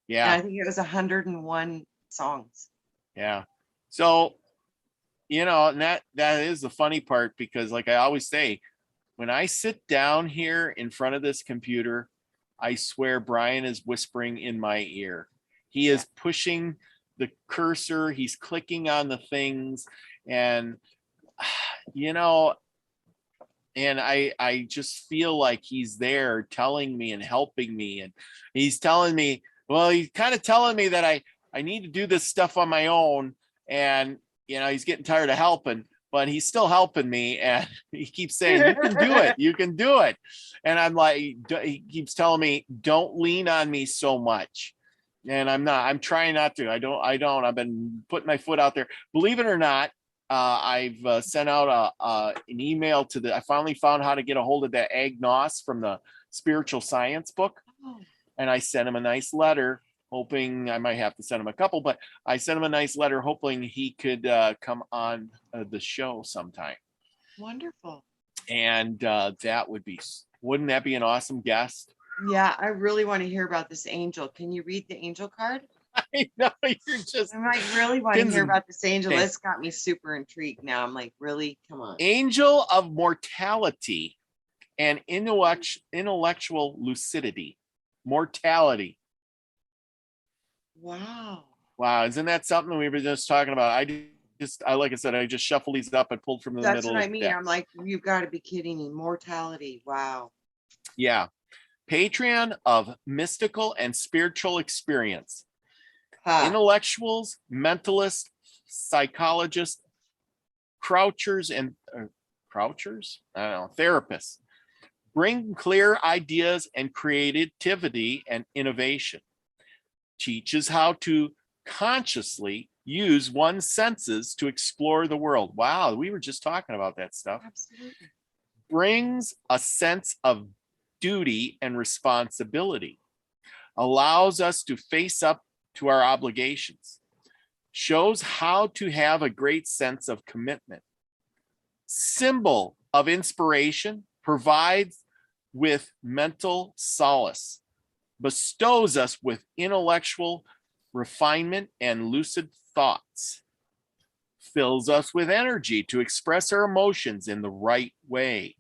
A: Yeah.
B: And I think it was 101 songs.
A: Yeah. So, and that is the funny part, because like I always say, when I sit down here in front of this computer, I swear Brian is whispering in my ear. He is pushing the cursor, he's clicking on the things, and and I just feel like he's there telling me and helping me, and he's telling me, well, he's kind of telling me that I need to do this stuff on my own, and he's getting tired of helping, but he's still helping me, and he keeps saying, you can do it. And I'm like, he keeps telling me, don't lean on me so much. And I'm trying not to. I don't. I've been putting my foot out there. Believe it or not, I've sent out an email I finally found how to get a hold of that Agnos from the spiritual science book. And I sent him a nice letter, hoping, I might have to send him a couple, but I sent him a nice letter hoping he could come on the show sometime.
B: Wonderful.
A: And wouldn't that be an awesome guest?
B: Yeah, I really want to hear about this angel. Can you read the angel card?
A: I know, I'm
B: like, really want to hear about this angel. Okay. This got me super intrigued now. I'm like, really? Come on.
A: Angel of mortality and intellectual lucidity. Mortality.
B: Wow.
A: Isn't that something we were just talking about? Like I said, I just shuffled these up and pulled from the middle.
B: That's what I mean. I'm like, you've got to be kidding me. Mortality. Wow.
A: Yeah. Patron of mystical and spiritual experience. Intellectuals, mentalists, psychologists, therapists bring clear ideas and creativity and innovation. Teaches how to consciously use one's senses to explore the world. Wow, we were just talking about that stuff.
B: Absolutely.
A: Brings a sense of duty and responsibility. Allows us to face up to our obligations. shows how to have a great sense of commitment. Symbol of inspiration, provides with mental solace, bestows us with intellectual refinement and lucid thoughts, fills us with energy to express our emotions in the right way,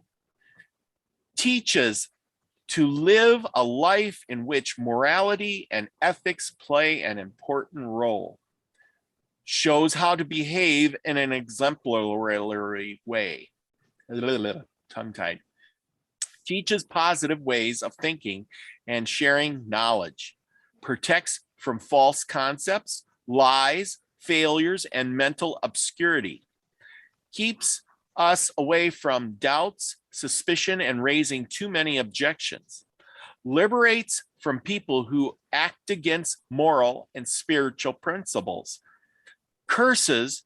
A: teaches to live a life in which morality and ethics play an important role, shows how to behave in an exemplary way, tongue-tied, teaches positive ways of thinking and sharing knowledge, protects from false concepts, lies, failures, and mental obscurity, keeps us away from doubts, suspicion, and raising too many objections, liberates from people who act against moral and spiritual principles, cures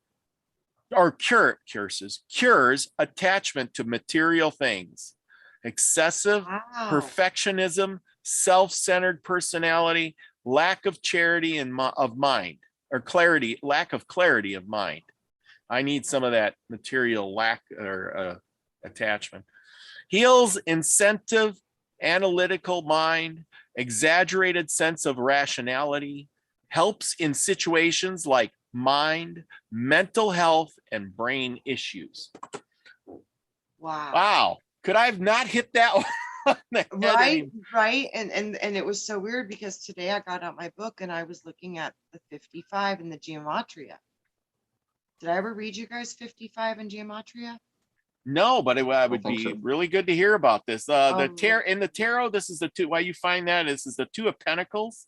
A: attachment to material things, excessive
B: Wow.
A: perfectionism, self-centered personality, lack of charity and of mind, or clarity, lack of clarity of mind. I need some of that material lack or attachment. Heals incentive, analytical mind, exaggerated sense of rationality, helps in situations like mind, mental health, and brain issues.
B: Wow.
A: Wow. Could I have not hit that one on the head
B: Right, right. And it was so weird because today I got out my book and I was looking at the 55 in the Gematria. Did I ever read you guys 55 in Gematria?
A: No, but it would
C: think
A: be
C: so.
A: really good to hear about this. The
B: Um,
A: tarot, this is the two. Why you find that is the Two of Pentacles.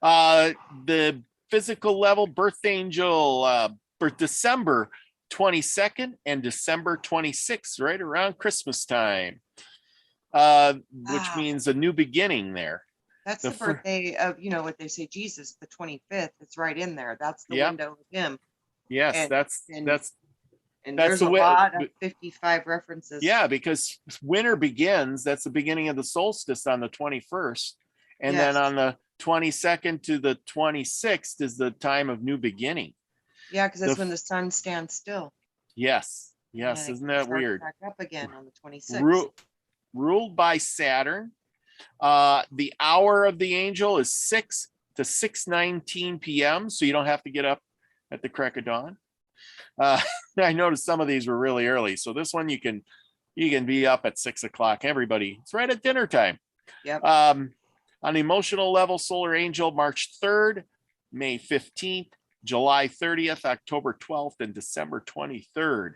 A: The physical level birth angel for December 22nd and December 26th, right around Christmas time, which
B: Ah.
A: means a new beginning there.
B: That's
A: The
B: the
A: fir-
B: birthday of, you know, what they say, Jesus, the 25th. It's right in there. That's the
A: Yep.
B: window of him.
A: Yes,
B: And
A: that's
B: and
A: that's
B: there's
A: the
B: a
A: way.
B: lot of 55 references.
A: Yeah, because winter begins, that's the beginning of the solstice on the 21st. And then
B: Yes.
A: on the 22nd to the 26th is the time of new beginning.
B: Yeah, because that's
A: The
B: when the sun stands still.
A: Yes,
B: And
A: yes,
B: then it
A: isn't that
B: starts
A: weird?
B: back up again on the 26th.
A: Ruled by Saturn. The hour of the angel is 6 to 6:19 p.m. So you don't have to get up at the crack of dawn. I noticed some of these were really early. So this one you can be up at 6 o'clock. Everybody, it's right at dinner time.
B: Yep.
A: On the emotional level, solar angel, March 3rd, May 15th, July 30th, October 12th, and December 23rd.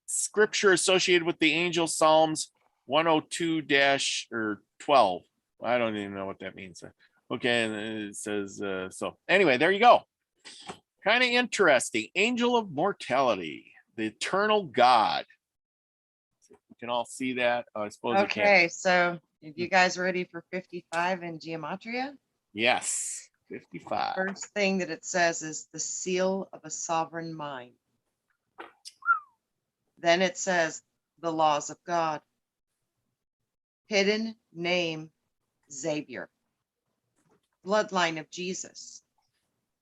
A: Scripture associated with the angel, Psalms 102-12. I don't even know what that means. Okay, and it says, so anyway, there you go. Kind of interesting. Angel of mortality, the eternal God. You can all see that. I suppose you can't.
B: Okay, so are you guys ready for 55 in Gematria?
A: Yes, 55.
B: First thing that it says is the seal of a sovereign mind. Then it says the laws of God. Hidden name, Xavier. Bloodline of Jesus.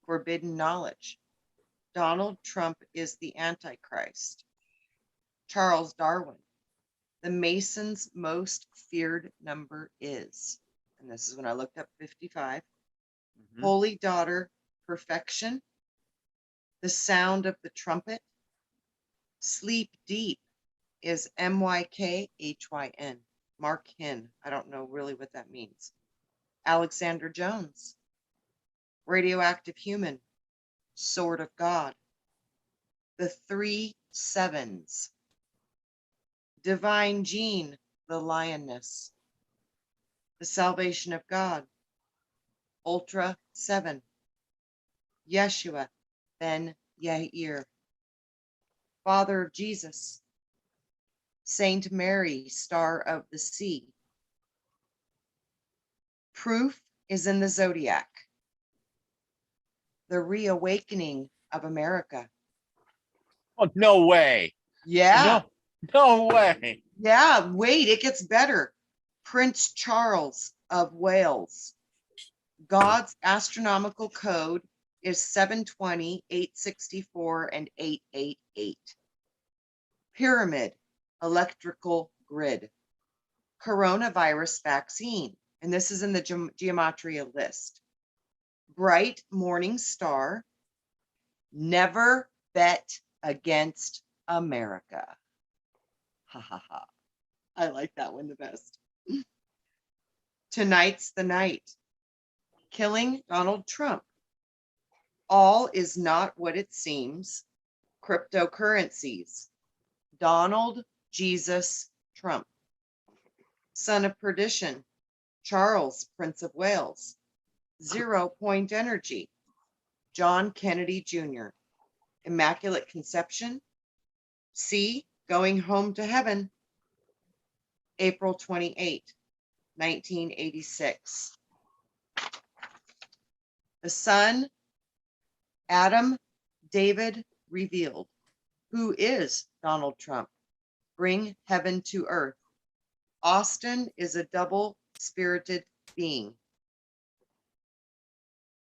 B: Forbidden knowledge. Donald Trump is the Antichrist. Charles Darwin. The Masons' most feared number is, and this is when I looked up 55.
A: Mhm.
B: Holy Daughter, perfection. The sound of the trumpet. Sleep deep is MYKHYN. Mark Hinn. I don't know really what that means. Alexander Jones. Radioactive human. Sword of God. The 3 sevens. Divine Gene, the lioness. The salvation of God. Ultra 7. Yeshua ben Yair. Father of Jesus. Saint Mary, star of the sea. Proof is in the zodiac. The reawakening of America.
A: Oh, no way.
B: Yeah.
A: No way.
B: Yeah, wait, it gets better. Prince Charles of Wales. God's astronomical code is 720, 864, and 888. Pyramid, electrical grid. Coronavirus vaccine, and this is in the gematria list. Bright morning star. Never bet against America. Ha ha ha. I like that one the best. Tonight's the night. Killing Donald Trump. All is not what it seems. Cryptocurrencies. Donald Jesus Trump. Son of perdition. Charles, Prince of Wales. 0 Point Energy. John Kennedy Jr. Immaculate Conception. C. Going home to heaven. April 28, 1986. The Son, Adam David revealed. Who is Donald Trump? Bring heaven to earth. Austin is a double-spirited being.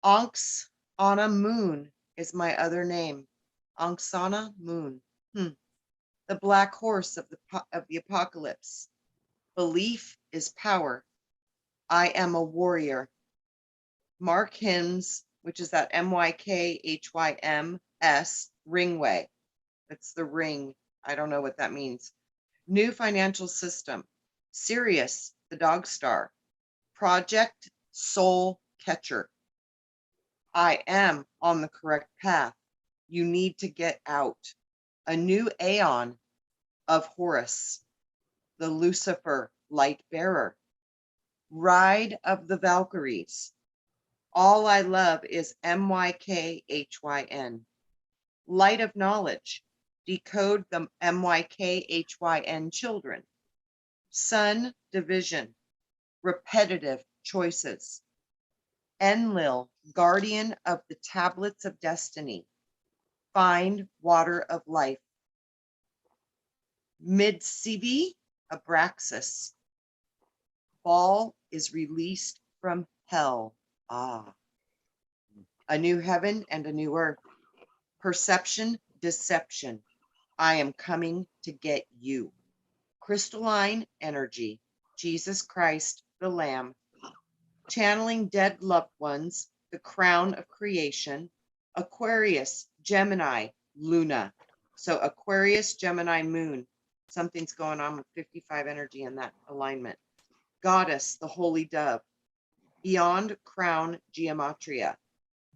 B: Anxana Moon is my other name. Anxana Moon. The black horse of the apocalypse. Belief is power. I am a warrior. Mark Hymns, which is that MYKHYMS, Ringway. That's the ring. I don't know what that means. New financial system. Sirius, the dog star. Project Soul Catcher. I am on the correct path. You need to get out. A new aeon of Horus. The Lucifer light bearer. Ride of the Valkyries. All I love is MYKHYN. Light of knowledge. Decode the MYKHYN children. Sun division. Repetitive choices. Enlil, guardian of the tablets of destiny. Find water of life. Midsibi, Abraxas. Baal is released from hell. A new heaven and a new earth. Perception, deception. I am coming to get you. Crystalline energy. Jesus Christ, the Lamb. Channeling dead loved ones. The crown of creation. Aquarius, Gemini, Luna. So Aquarius, Gemini, Moon. Something's going on with 55 energy in that alignment. Goddess, the holy dove. Beyond crown gematria.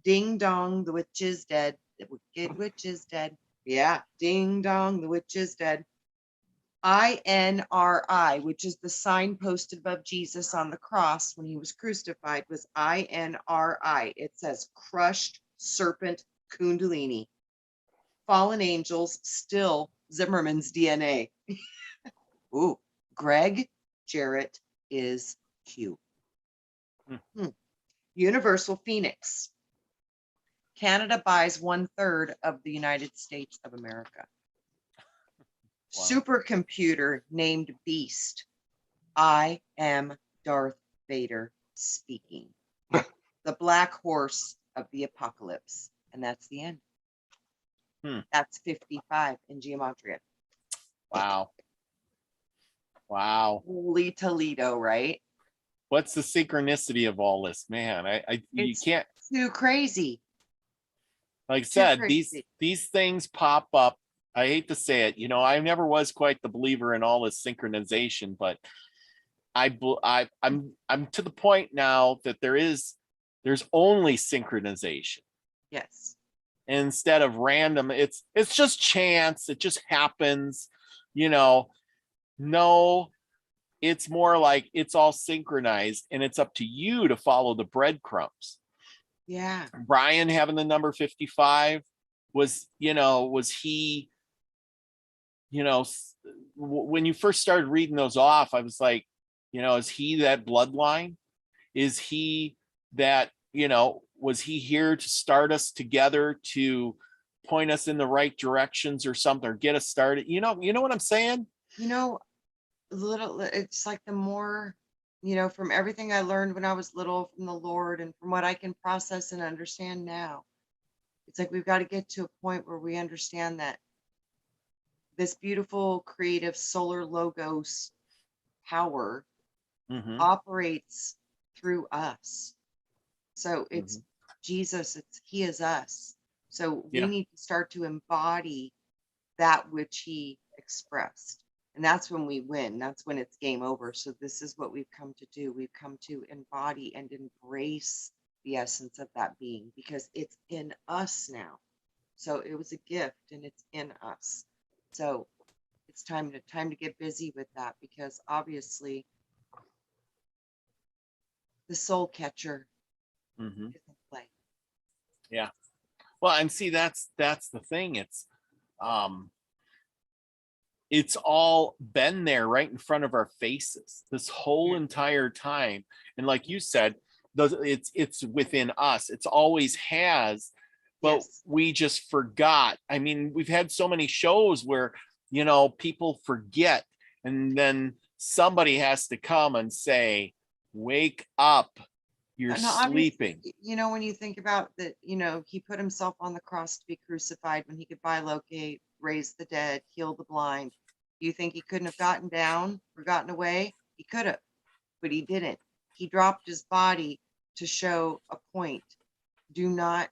B: Ding dong, the witch is dead. The wicked witch is dead. Yeah, ding dong, the witch is dead. INRI, which is the sign posted above Jesus on the cross when he was crucified, was INRI. It says crushed serpent kundalini. Fallen angels, still Zimmerman's DNA. Ooh, Greg Jarrett is Q. Universal Phoenix. Canada buys 1/3 of the United States of America. Wow. Supercomputer named Beast. I am Darth Vader speaking. The black horse of the apocalypse. And that's the end. That's 55 in gematria.
A: Wow. Wow.
B: Holy Toledo, right?
A: What's the synchronicity of all this, man? You can't.
B: Too crazy.
A: Like I said, these things pop up. I hate to say it, I never was quite the believer in all this synchronization, but I'm to the point now that there's only synchronization.
B: Yes.
A: Instead of random, it's just chance. It just happens, no, it's more like it's all synchronized and it's up to you to follow the breadcrumbs.
B: Yeah.
A: Brian having the number 55 was he, when you first started reading those off, I was like, is he that bloodline? Is he that, was he here to start us together, to point us in the right directions or something, or get us started? You know what I'm saying?
B: It's like the more you know, from everything I learned when I was little from the Lord and from what I can process and understand now, it's like we've got to get to a point where we understand that this beautiful, creative solar logos power
A: Mhm.
B: operates through us. So it's
A: Mhm.
B: Jesus, he is us. So we
A: Yeah.
B: need to start to embody that which he expressed. And that's when we win. That's when it's game over. So this is what we've come to do. We've come to embody and embrace the essence of that being because it's in us now. So it was a gift and it's in us. So it's time to get busy with that because obviously the soul catcher
A: Mhm.
B: is in play.
A: Yeah. Well, and see, that's the thing. It's all been there right in front of our faces this whole
B: Yeah.
A: entire time. And like you said, it's within us. It's always has, but
B: Yes.
A: we just forgot. I mean, we've had so many shows where, people forget, and then somebody has to come and say, wake up, you're
B: No, obviously,
A: sleeping.
B: you know, when you think about that, you know, he put himself on the cross to be crucified when he could bilocate, raise the dead, heal the blind. Do you think he couldn't have gotten down or gotten away? He could have, but he didn't. He dropped his body to show a point. Do not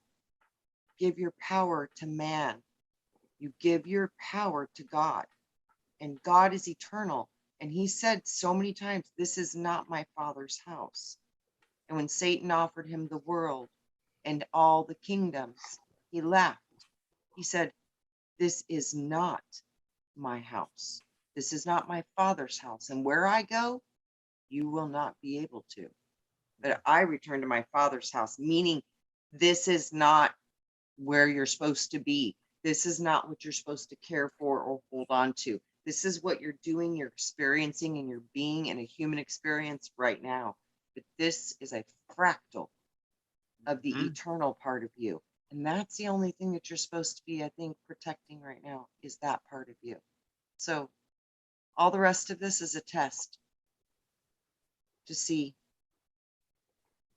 B: give your power to man. You give your power to God, and God is eternal. And he said so many times, this is not my Father's house. And when Satan offered him the world and all the kingdoms, he laughed. He said, this is not my house. This is not my Father's house. And where I go, you will not be able to. But I return to my Father's house, meaning this is not where you're supposed to be. This is not what you're supposed to care for or hold on to. This is what you're doing, you're experiencing, and you're being in a human experience right now. But this is a fractal of the
A: Mhm.
B: eternal part of you. And that's the only thing that you're supposed to be, I think, protecting right now is that part of you. So all the rest of this is a test to see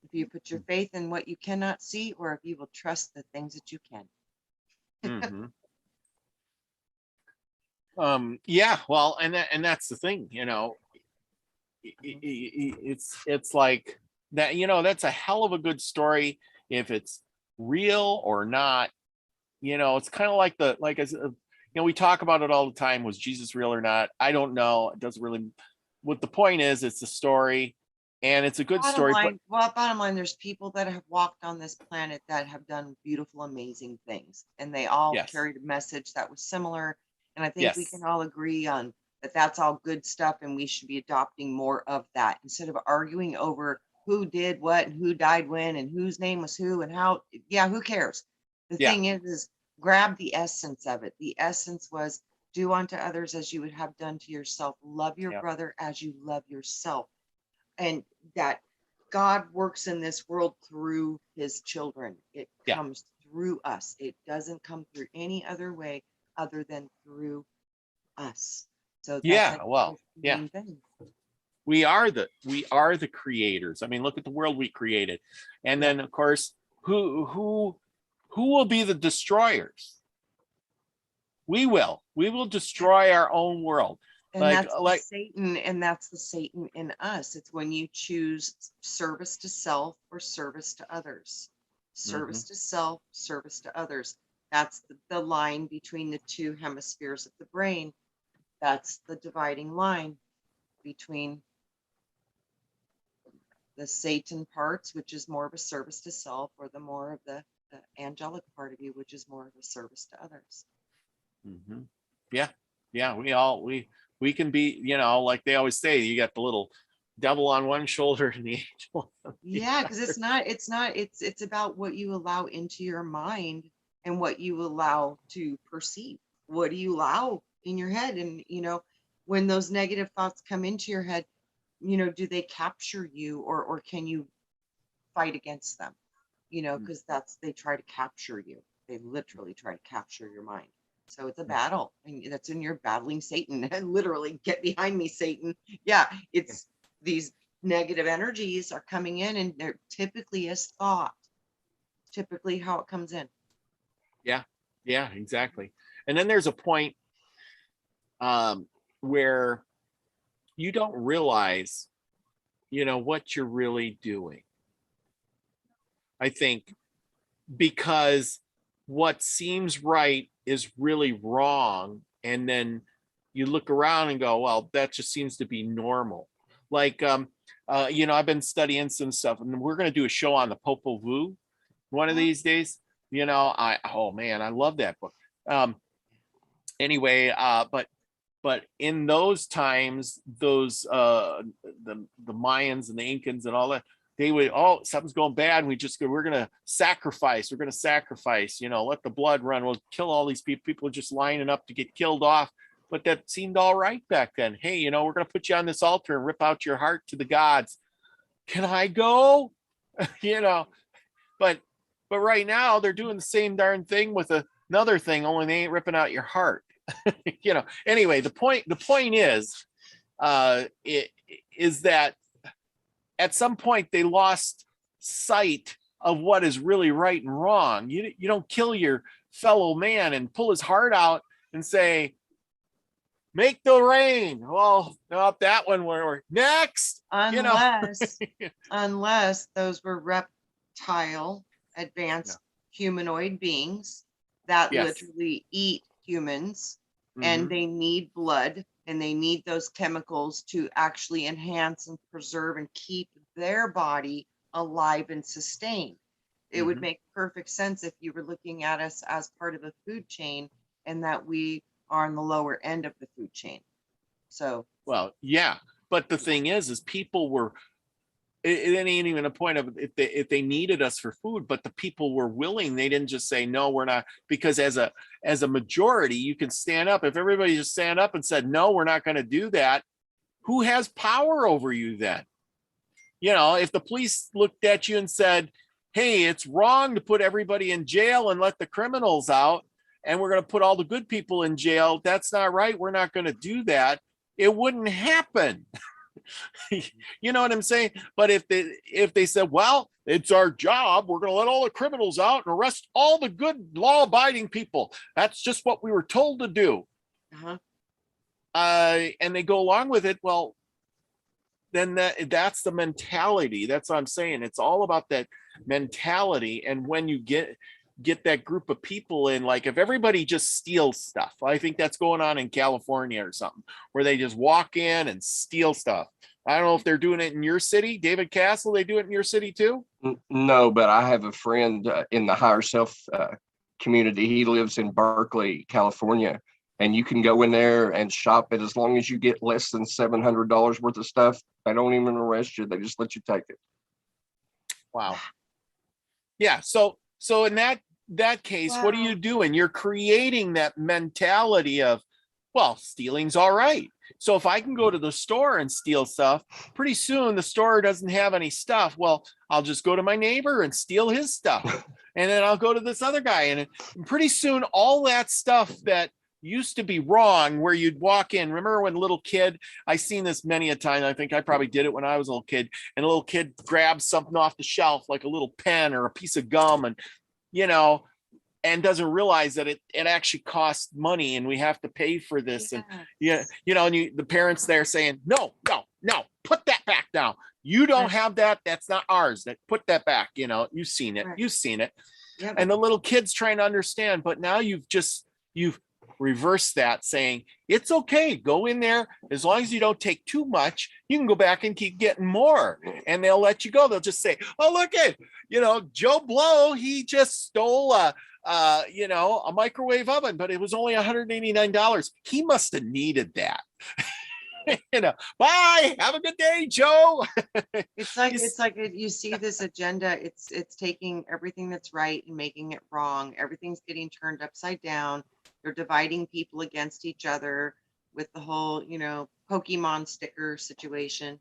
B: if you put your faith in what you cannot see or if you will trust the things that you can.
A: Mhm. Yeah, well, and that's the thing, it's like that, that's a hell of a good story if it's real or not. It's kind of like we talk about it all the time. Was Jesus real or not? I don't know. It doesn't really, what the point is, it's a story, and it's a good story, but
B: Bottom line, there's people that have walked on this planet that have done beautiful, amazing things, and they all
A: yes,
B: carried a message that was similar. And I think we can
A: yes,
B: all agree on that that's all good stuff, and we should be adopting more of that instead of arguing over who did what and who died when and whose name was who and how. Yeah, who cares? The
A: yeah,
B: thing is grab the essence of it. The essence was do unto others as you would have done to yourself. Love your
A: yeah,
B: brother as you love yourself, and that God works in this world through his children. It
A: yeah,
B: comes through us. It doesn't come through any other way other than through us. So that's, I
A: yeah.
B: think,
A: Well,
B: is the
A: yeah.
B: main thing.
A: We are the creators. I mean, look at the world we created, and
B: Yeah.
A: then of course, who will be the destroyers? We will
B: Yeah.
A: destroy our own world.
B: And
A: like
B: that's the
A: like
B: Satan, and that's the Satan in us. It's when you choose service to self or service to others. Service
A: Mhm.
B: to self, service to others. That's the line between the two hemispheres of the brain. That's the dividing line between the Satan parts, which is more of a service to self, or the more of the angelic part of you, which is more of a service to others.
A: Mhm. Yeah, yeah. We can be, like they always say, you got the little devil on one shoulder and the angel on the
B: Yeah, because
A: other.
B: it's about what you allow into your mind and what you allow to perceive. What do you allow in your head? And when those negative thoughts come into your head, do they capture you, or can you fight against them? Because they try to capture you. They literally try to capture your mind. So it's a battle, and that's when you're battling Satan. Literally, get behind me, Satan. Yeah, it's these negative energies are coming in, and there typically is thought, typically how it comes in.
A: Yeah, exactly. And then there's a point where you don't realize, what you're really doing. I think because what seems right is really wrong. And then you look around and go, well, that just seems to be normal. Like, I've been studying some stuff, and we're going to do a show on the Popol Vuh one of these days. Oh man, I love that book. Anyway, but in those times, those the Mayans and the Incans and all that, they would, something's going bad, and we're gonna sacrifice, let the blood run, we'll kill all these people are just lining up to get killed off. But that seemed all right back then. Hey, we're gonna put you on this altar and rip out your heart to the gods. Can I go? But right now they're doing the same darn thing with another thing, only they ain't ripping out your heart. Anyway, the point is, is that at some point they lost sight of what is really right and wrong. You don't kill your fellow man and pull his heart out and say, make the rain. Well, not that one. We're next.
B: Unless those were reptile advanced humanoid beings that literally eat humans, and they need blood, and they need those chemicals to actually enhance and preserve and keep their body alive and sustained. It would make perfect sense if you were looking at us as part of a food chain, and that we are on the lower end of the food chain. So,
A: well, yeah, but the thing is people were, it ain't even a point of if they needed us for food, but the people were willing. They didn't just say, no, we're not, because as a majority, you can stand up. If everybody just stand up and said, no, we're not going to do that, who has power over you then? If the police looked at you and said, hey, it's wrong to put everybody in jail and let the criminals out, and we're going to put all the good people in jail, that's not right, we're not going to do that, it wouldn't happen. You know what I'm saying? But if they said, well, it's our job, we're going to let all the criminals out and arrest all the good law-abiding people, that's just what we were told to do, and they go along with it, well, then that's the mentality. That's what I'm saying. It's all about that mentality. And when you get that group of people in, like if everybody just steals stuff, I think that's going on in California or something, where they just walk in and steal stuff. I don't know if they're doing it in your city, David Castle, they do it in your city too?
C: No, but I have a friend in the higher self community. He lives in Berkeley, California, and you can go in there and shop it as long as you get less than $700 worth of stuff. They don't even arrest you. They just let you take it.
A: Wow. Yeah. So in that case, what are you doing? You're creating that mentality of, well, stealing's all right. So if I can go to the store and steal stuff, pretty soon the store doesn't have any stuff. Well, I'll just go to my neighbor and steal his stuff. And then I'll go to this other guy. And pretty soon all that stuff that used to be wrong, where you'd walk in, remember when a little kid, I seen this many a time, I think I probably did it when I was a little kid, and a little kid grabs something off the shelf, like a little pen or a piece of gum, and and doesn't realize that it actually costs money, and we have to pay for this. And the parents there saying, no, put that back down, you don't have that, that's not ours, that put that back, you've seen it. Yep. And the little kid's trying to understand, but now you've reverse that, saying it's okay, go in there, as long as you don't take too much, you can go back and keep getting more, and they'll let you go. They'll just say, oh, look at Joe Blow, he just stole a microwave oven, but it was only $189. He must have needed that. Bye, have a good day, Joe.
B: It's like you see this agenda, it's taking everything that's right and making it wrong. Everything's getting turned upside down. They're dividing people against each other with the whole Pokemon sticker situation.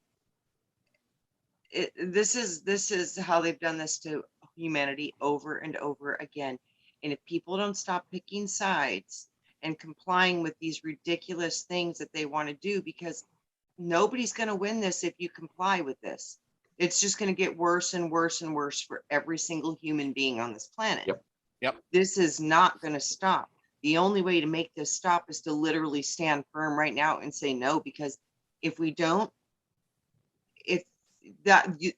B: This is how they've done this to humanity over and over again. And if people don't stop picking sides and complying with these ridiculous things that they want to do, because nobody's going to win this if you comply with this. It's just going to get worse and worse and worse for every single human being on this planet.
A: Yep.
B: This is not going to stop. The only way to make this stop is to literally stand firm right now and say no, because if we don't, it's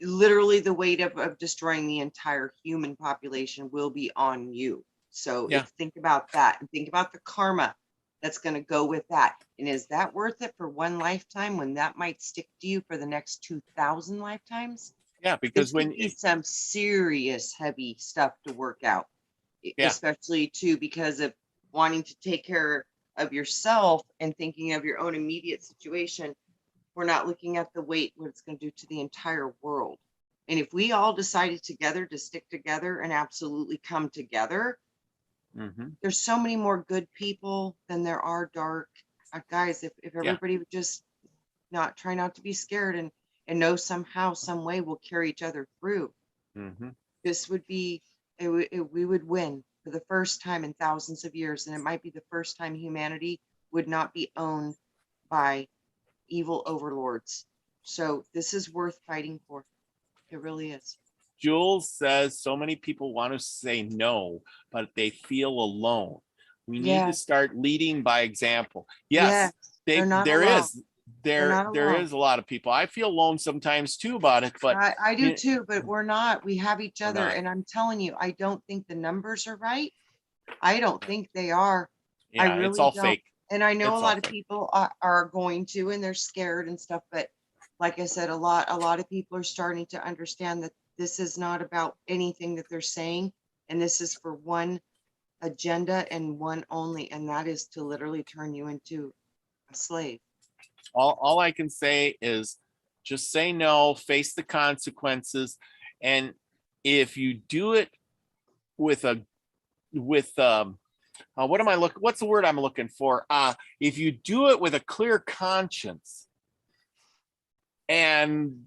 B: literally the weight of destroying the entire human population will be on you. So think about that, and think about the karma that's going to go with that. And is that worth it for one lifetime when that might stick to you for the next 2,000 lifetimes?
A: Yeah, because when
B: it's some serious heavy stuff to work out, especially too, because of wanting to take care of yourself and thinking of your own immediate situation. We're not looking at the weight, what it's going to do to the entire world. And if we all decided together to stick together and absolutely come together, there's so many more good people than there are dark. Guys, if everybody would just try not to be scared and know somehow, some way we'll carry each other through, this would be, we would win for the first time in thousands of years. And it might be the first time humanity would not be owned by evil overlords. So this is worth fighting for. It really is.
A: Jules says so many people want to say no, but they feel alone. We need to start leading by example. Yes, there is a lot of people. I feel alone sometimes too about it, but
B: I do too, but we're not. We have each other. And I'm telling you, I don't think the numbers are right. I don't think they are.
A: Yeah,
B: I really
A: it's all
B: don't.
A: fake.
B: And I know a lot of people are going to, and they're scared and stuff. But like I said, a lot of people are starting to understand that this is not about anything that they're saying. And this is for one agenda and one only. And that is to literally turn you into a slave.
A: All I can say is just say no, face the consequences. And if you do it what's the word I'm looking for? If you do it with a clear conscience, and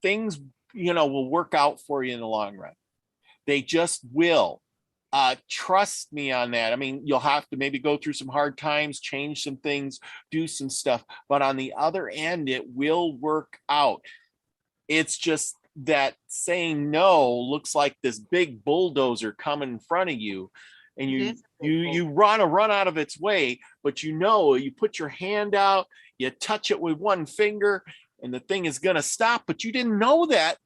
A: things, will work out for you in the long run. They just will. Trust me on that. I mean, you'll have to maybe go through some hard times, change some things, do some stuff, but on the other end, it will work out. It's just that saying no looks like this big bulldozer coming in front of you, and you run out of its way, but you put your hand out, you touch it with one finger, and the thing is going to stop, but you didn't know that.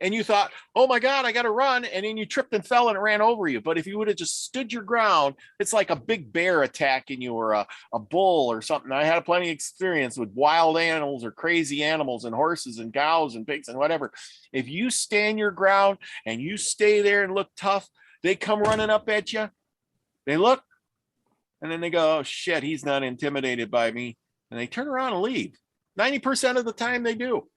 A: And you thought, oh my God, I got to run. And then you tripped and fell and it ran over you. But if you would have just stood your ground, it's like a big bear attacking you, or a bull or something. I had plenty of experience with wild animals or crazy animals and horses and cows and pigs and whatever. If you stand your ground and you stay there and look tough, they come running up at you. They look, and then they go, oh shit, he's not intimidated by me. And they turn around and leave. 90% of the time they do.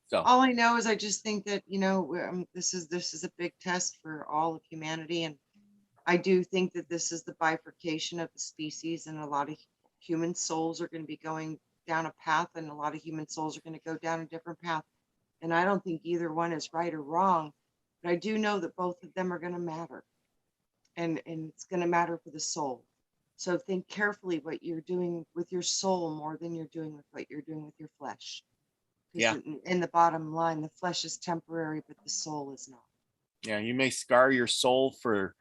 A: So
B: all I know is I just think that, this is a big test for all of humanity. And I do think that this is the bifurcation of the species, and a lot of human souls are going to be going down a path, and a lot of human souls are going to go down a different path. And I don't think either one is right or wrong, but I do know that both of them are going to matter, and it's going to matter for the soul. So think carefully what you're doing with your soul more than you're doing with what you're doing with your flesh.
A: Yeah.
B: In the bottom line, the flesh is temporary, but the soul is not.
A: Yeah, you may scar your soul for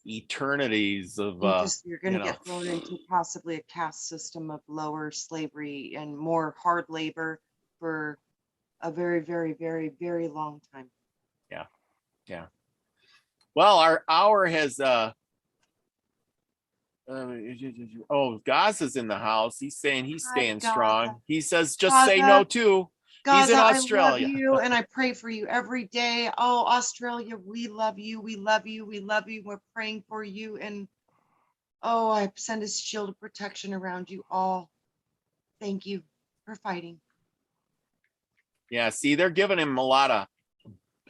A: eternities of
B: you're going to get thrown into possibly a caste system of lower slavery and more hard labor for a very, very, very, very long time.
A: Yeah. Well, our hour has Gaza's in the house. He's saying he's staying strong. He says just say no too. He's in Australia.
B: I love you, and I pray for you every day. Oh, Australia, we love you. We love you. We love you. We're praying for you. And oh, I send a shield of protection around you all. Thank you for fighting.
A: Yeah, see, they're giving him a lot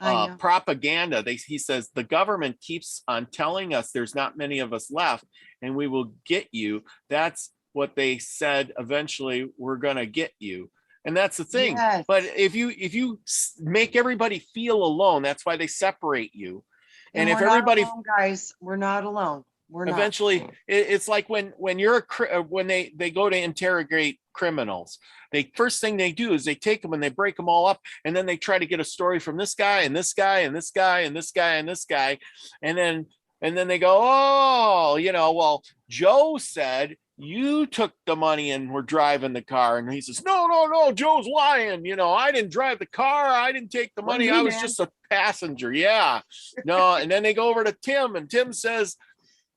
A: of propaganda. He says the government keeps on telling us there's not many of us left and we will get you. That's what they said. Eventually, we're going to get you. And that's the thing. Yes. But if you make everybody feel alone, that's why they separate you.
B: And if everybody, alone, guys, we're not alone. We're not.
A: Eventually, it's like when you're when they go to interrogate criminals, they first thing they do is they take them and they break them all up, and then they try to get a story from this guy and this guy and this guy and this guy and this guy, and then they go, oh, well, Joe said you took the money and were driving the car, and he says, no, Joe's lying. I didn't drive the car, I didn't take the money, I was just a passenger. Yeah, no, and then they go over to Tim, and Tim says,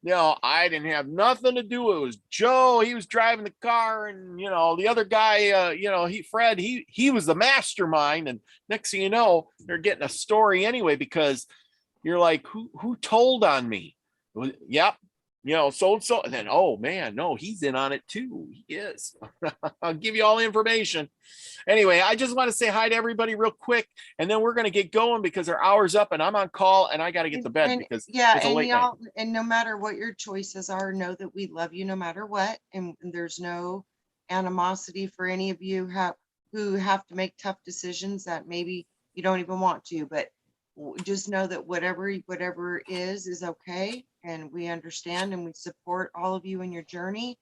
A: I didn't have nothing to do. It was Joe. He was driving the car, and the other guy, Fred, he was the mastermind. And next thing you know, they're getting a story anyway, because you're like, who told on me? Yep, so and so. And then, oh man, no, he's in on it too. He is. I'll give you all the information. Anyway, I just want to say hi to everybody real quick, and then we're going to get going because our hour's up and I'm on call and I got to get to bed because it's a late night.
B: And no matter what your choices are, know that we love you no matter what. And there's no animosity for any of you who have to make tough decisions that maybe you don't even want to, but just know that whatever is okay. And we understand and we support all of you in your journey,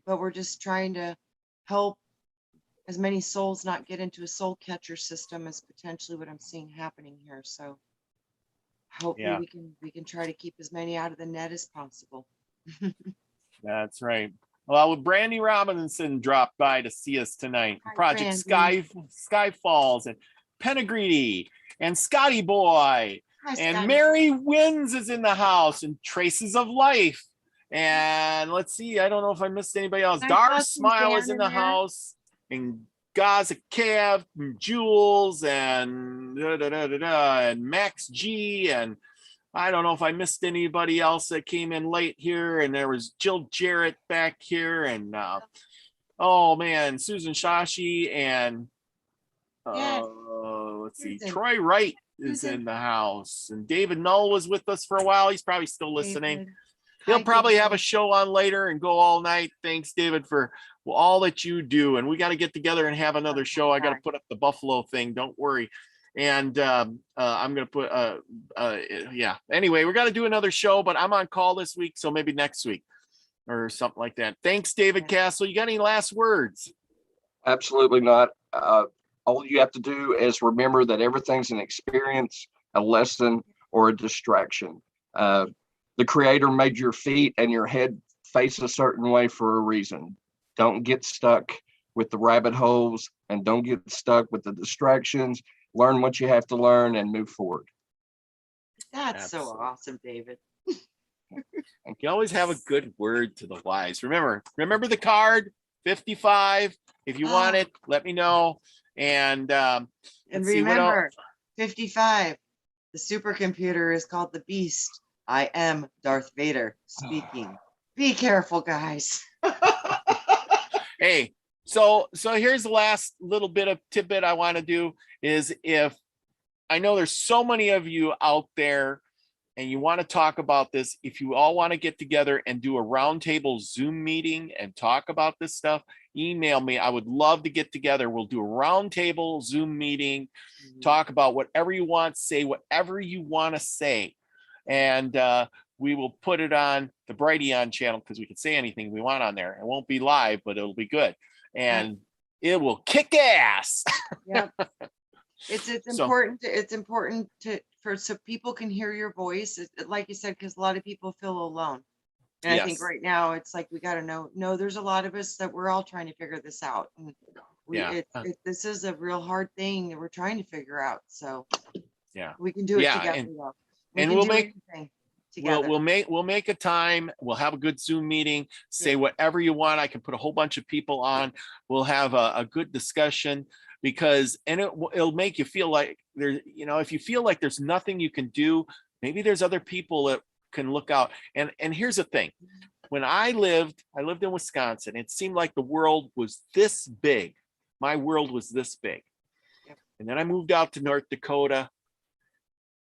B: but we're just trying to help as many souls not get into a soul catcher system as potentially what I'm seeing happening here. So hopefully we can try to keep as many out of the net as possible.
A: That's right. Well, Brandy Robinson dropped by to see us tonight.
B: Hi,
A: Project
B: Brandy.
A: Sky Falls, and Penegreedy, and Scotty Boy,
B: Hi,
A: and
B: Scotty.
A: Mary Wins is in the house, and Traces of Life. And let's see, I don't know if I missed anybody else.
B: I
A: Dar
B: saw some
A: Smile
B: Dan
A: is in
B: in
A: the
B: there.
A: house, and Gaza Cav, and Jules, and and Max G, and I don't know if I missed anybody else that came in late here. And there was Jill Jarrett back here, and oh man, Susan Shashi, and
B: Yes.
A: let's see,
B: Susan.
A: Troy Wright is
B: Susan.
A: in the house, and David Null was with us for a while. He's probably still listening.
B: David.
A: He'll
B: Hi,
A: probably
B: David.
A: have a show on later and go all night. Thanks, David, for all that you do. And we got to get together and have another show. I got to put up the Buffalo thing. Don't worry. And I'm going to put, yeah. Anyway, we got to do another show, but I'm on call this week. So maybe next week or something like that. Thanks, David Castle. You got any last words?
C: Absolutely not. All you have to do is remember that everything's an experience, a lesson, or a distraction. The Creator made your feet and your head face a certain way for a reason. Don't get stuck with the rabbit holes, and don't get stuck with the distractions. Learn what you have to learn and move forward.
B: That's so awesome, David.
A: You always have a good word to the wise. Remember the card 55. If you want it, let me know. And
B: remember, 55, the supercomputer is called the Beast. I am Darth Vader speaking. Be careful, guys.
A: Hey, so here's the last little bit of tidbit I want to do is, if I know there's so many of you out there and you want to talk about this, if you all want to get together and do a roundtable Zoom meeting and talk about this stuff, email me. I would love to get together. We'll do a roundtable Zoom meeting, talk about whatever you want, say whatever you want to say. And we will put it on the Brighteon channel because we can say anything we want on there. It won't be live, but it'll be good. And it will kick ass.
B: Yep. It's important. It's important so people can hear your voice, like you said, because a lot of people feel alone. And I think right now it's like we got to know there's a lot of us that we're all trying to figure this out. And this is a real hard thing that we're trying to figure out. So we can do it together.
A: We'll make a time. We'll have a good Zoom meeting. Say whatever you want. I can put a whole bunch of people on. We'll have a good discussion, because it'll make you feel like there's, if you feel like there's nothing you can do, maybe there's other people that can look out. And here's the thing. When I lived in Wisconsin, it seemed like the world was this big. My world was this big. And then I moved out to North Dakota,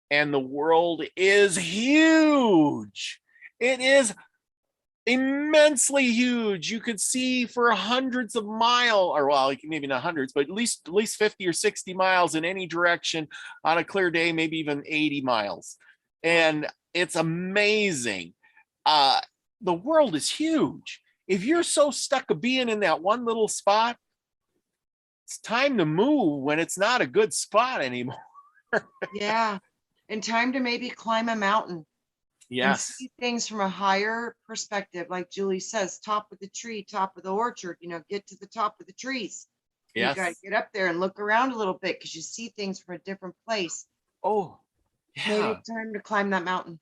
A: and the world is huge. It is immensely huge. You could see for hundreds of miles, or well, maybe not hundreds, but at least 50 or 60 miles in any direction on a clear day, maybe even 80 miles. And it's amazing. the world is huge. If you're so stuck of being in that one little spot, it's time to move when it's not a good spot anymore.
B: Yeah. And time to maybe climb a mountain and
A: Yes.
B: see things from a higher perspective. Like Julie says, top of the tree, top of the orchard, you know, get to the top of the trees. You got to
A: Yes.
B: get up there and look around a little bit because you see things from a different place.
A: Oh,
B: Maybe
A: yeah.
B: it's time to climb that mountain.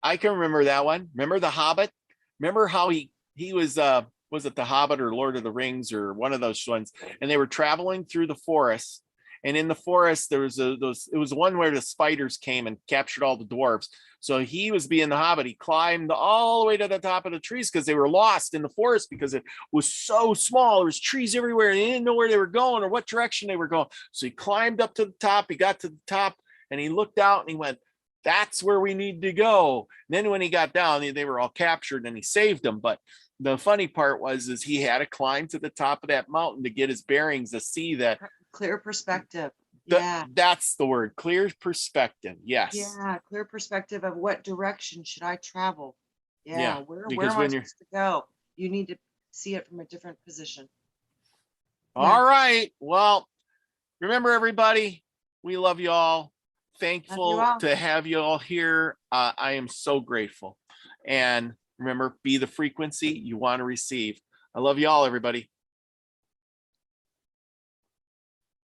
A: I can remember that one. Remember the Hobbit? Remember how he was it the Hobbit or Lord of the Rings or one of those ones? And they were traveling through the forest. And in the forest, there was it was one where the spiders came and captured all the dwarves. So he was being the Hobbit. He climbed all the way to the top of the trees because they were lost in the forest because it was so small. There was trees everywhere and they didn't know where they were going or what direction they were going. So he climbed up to the top. He got to the top and he looked out and he went, that's where we need to go. And then when he got down, they were all captured and he saved them. But the funny part is he had to climb to the top of that mountain to get his bearings to see that.
B: Clear perspective. Yeah.
A: That's the word, clear perspective. Yes.
B: Yeah. Clear perspective of what direction should I travel?
A: Yeah,
B: Where
A: because
B: am I
A: when you're-
B: supposed to go? You need to see it from a different position.
A: All right. Well, remember everybody, we love you all. Thankful
B: all.
A: to have you all here. I am so grateful. And remember, be the frequency you want to receive. I love you all, everybody.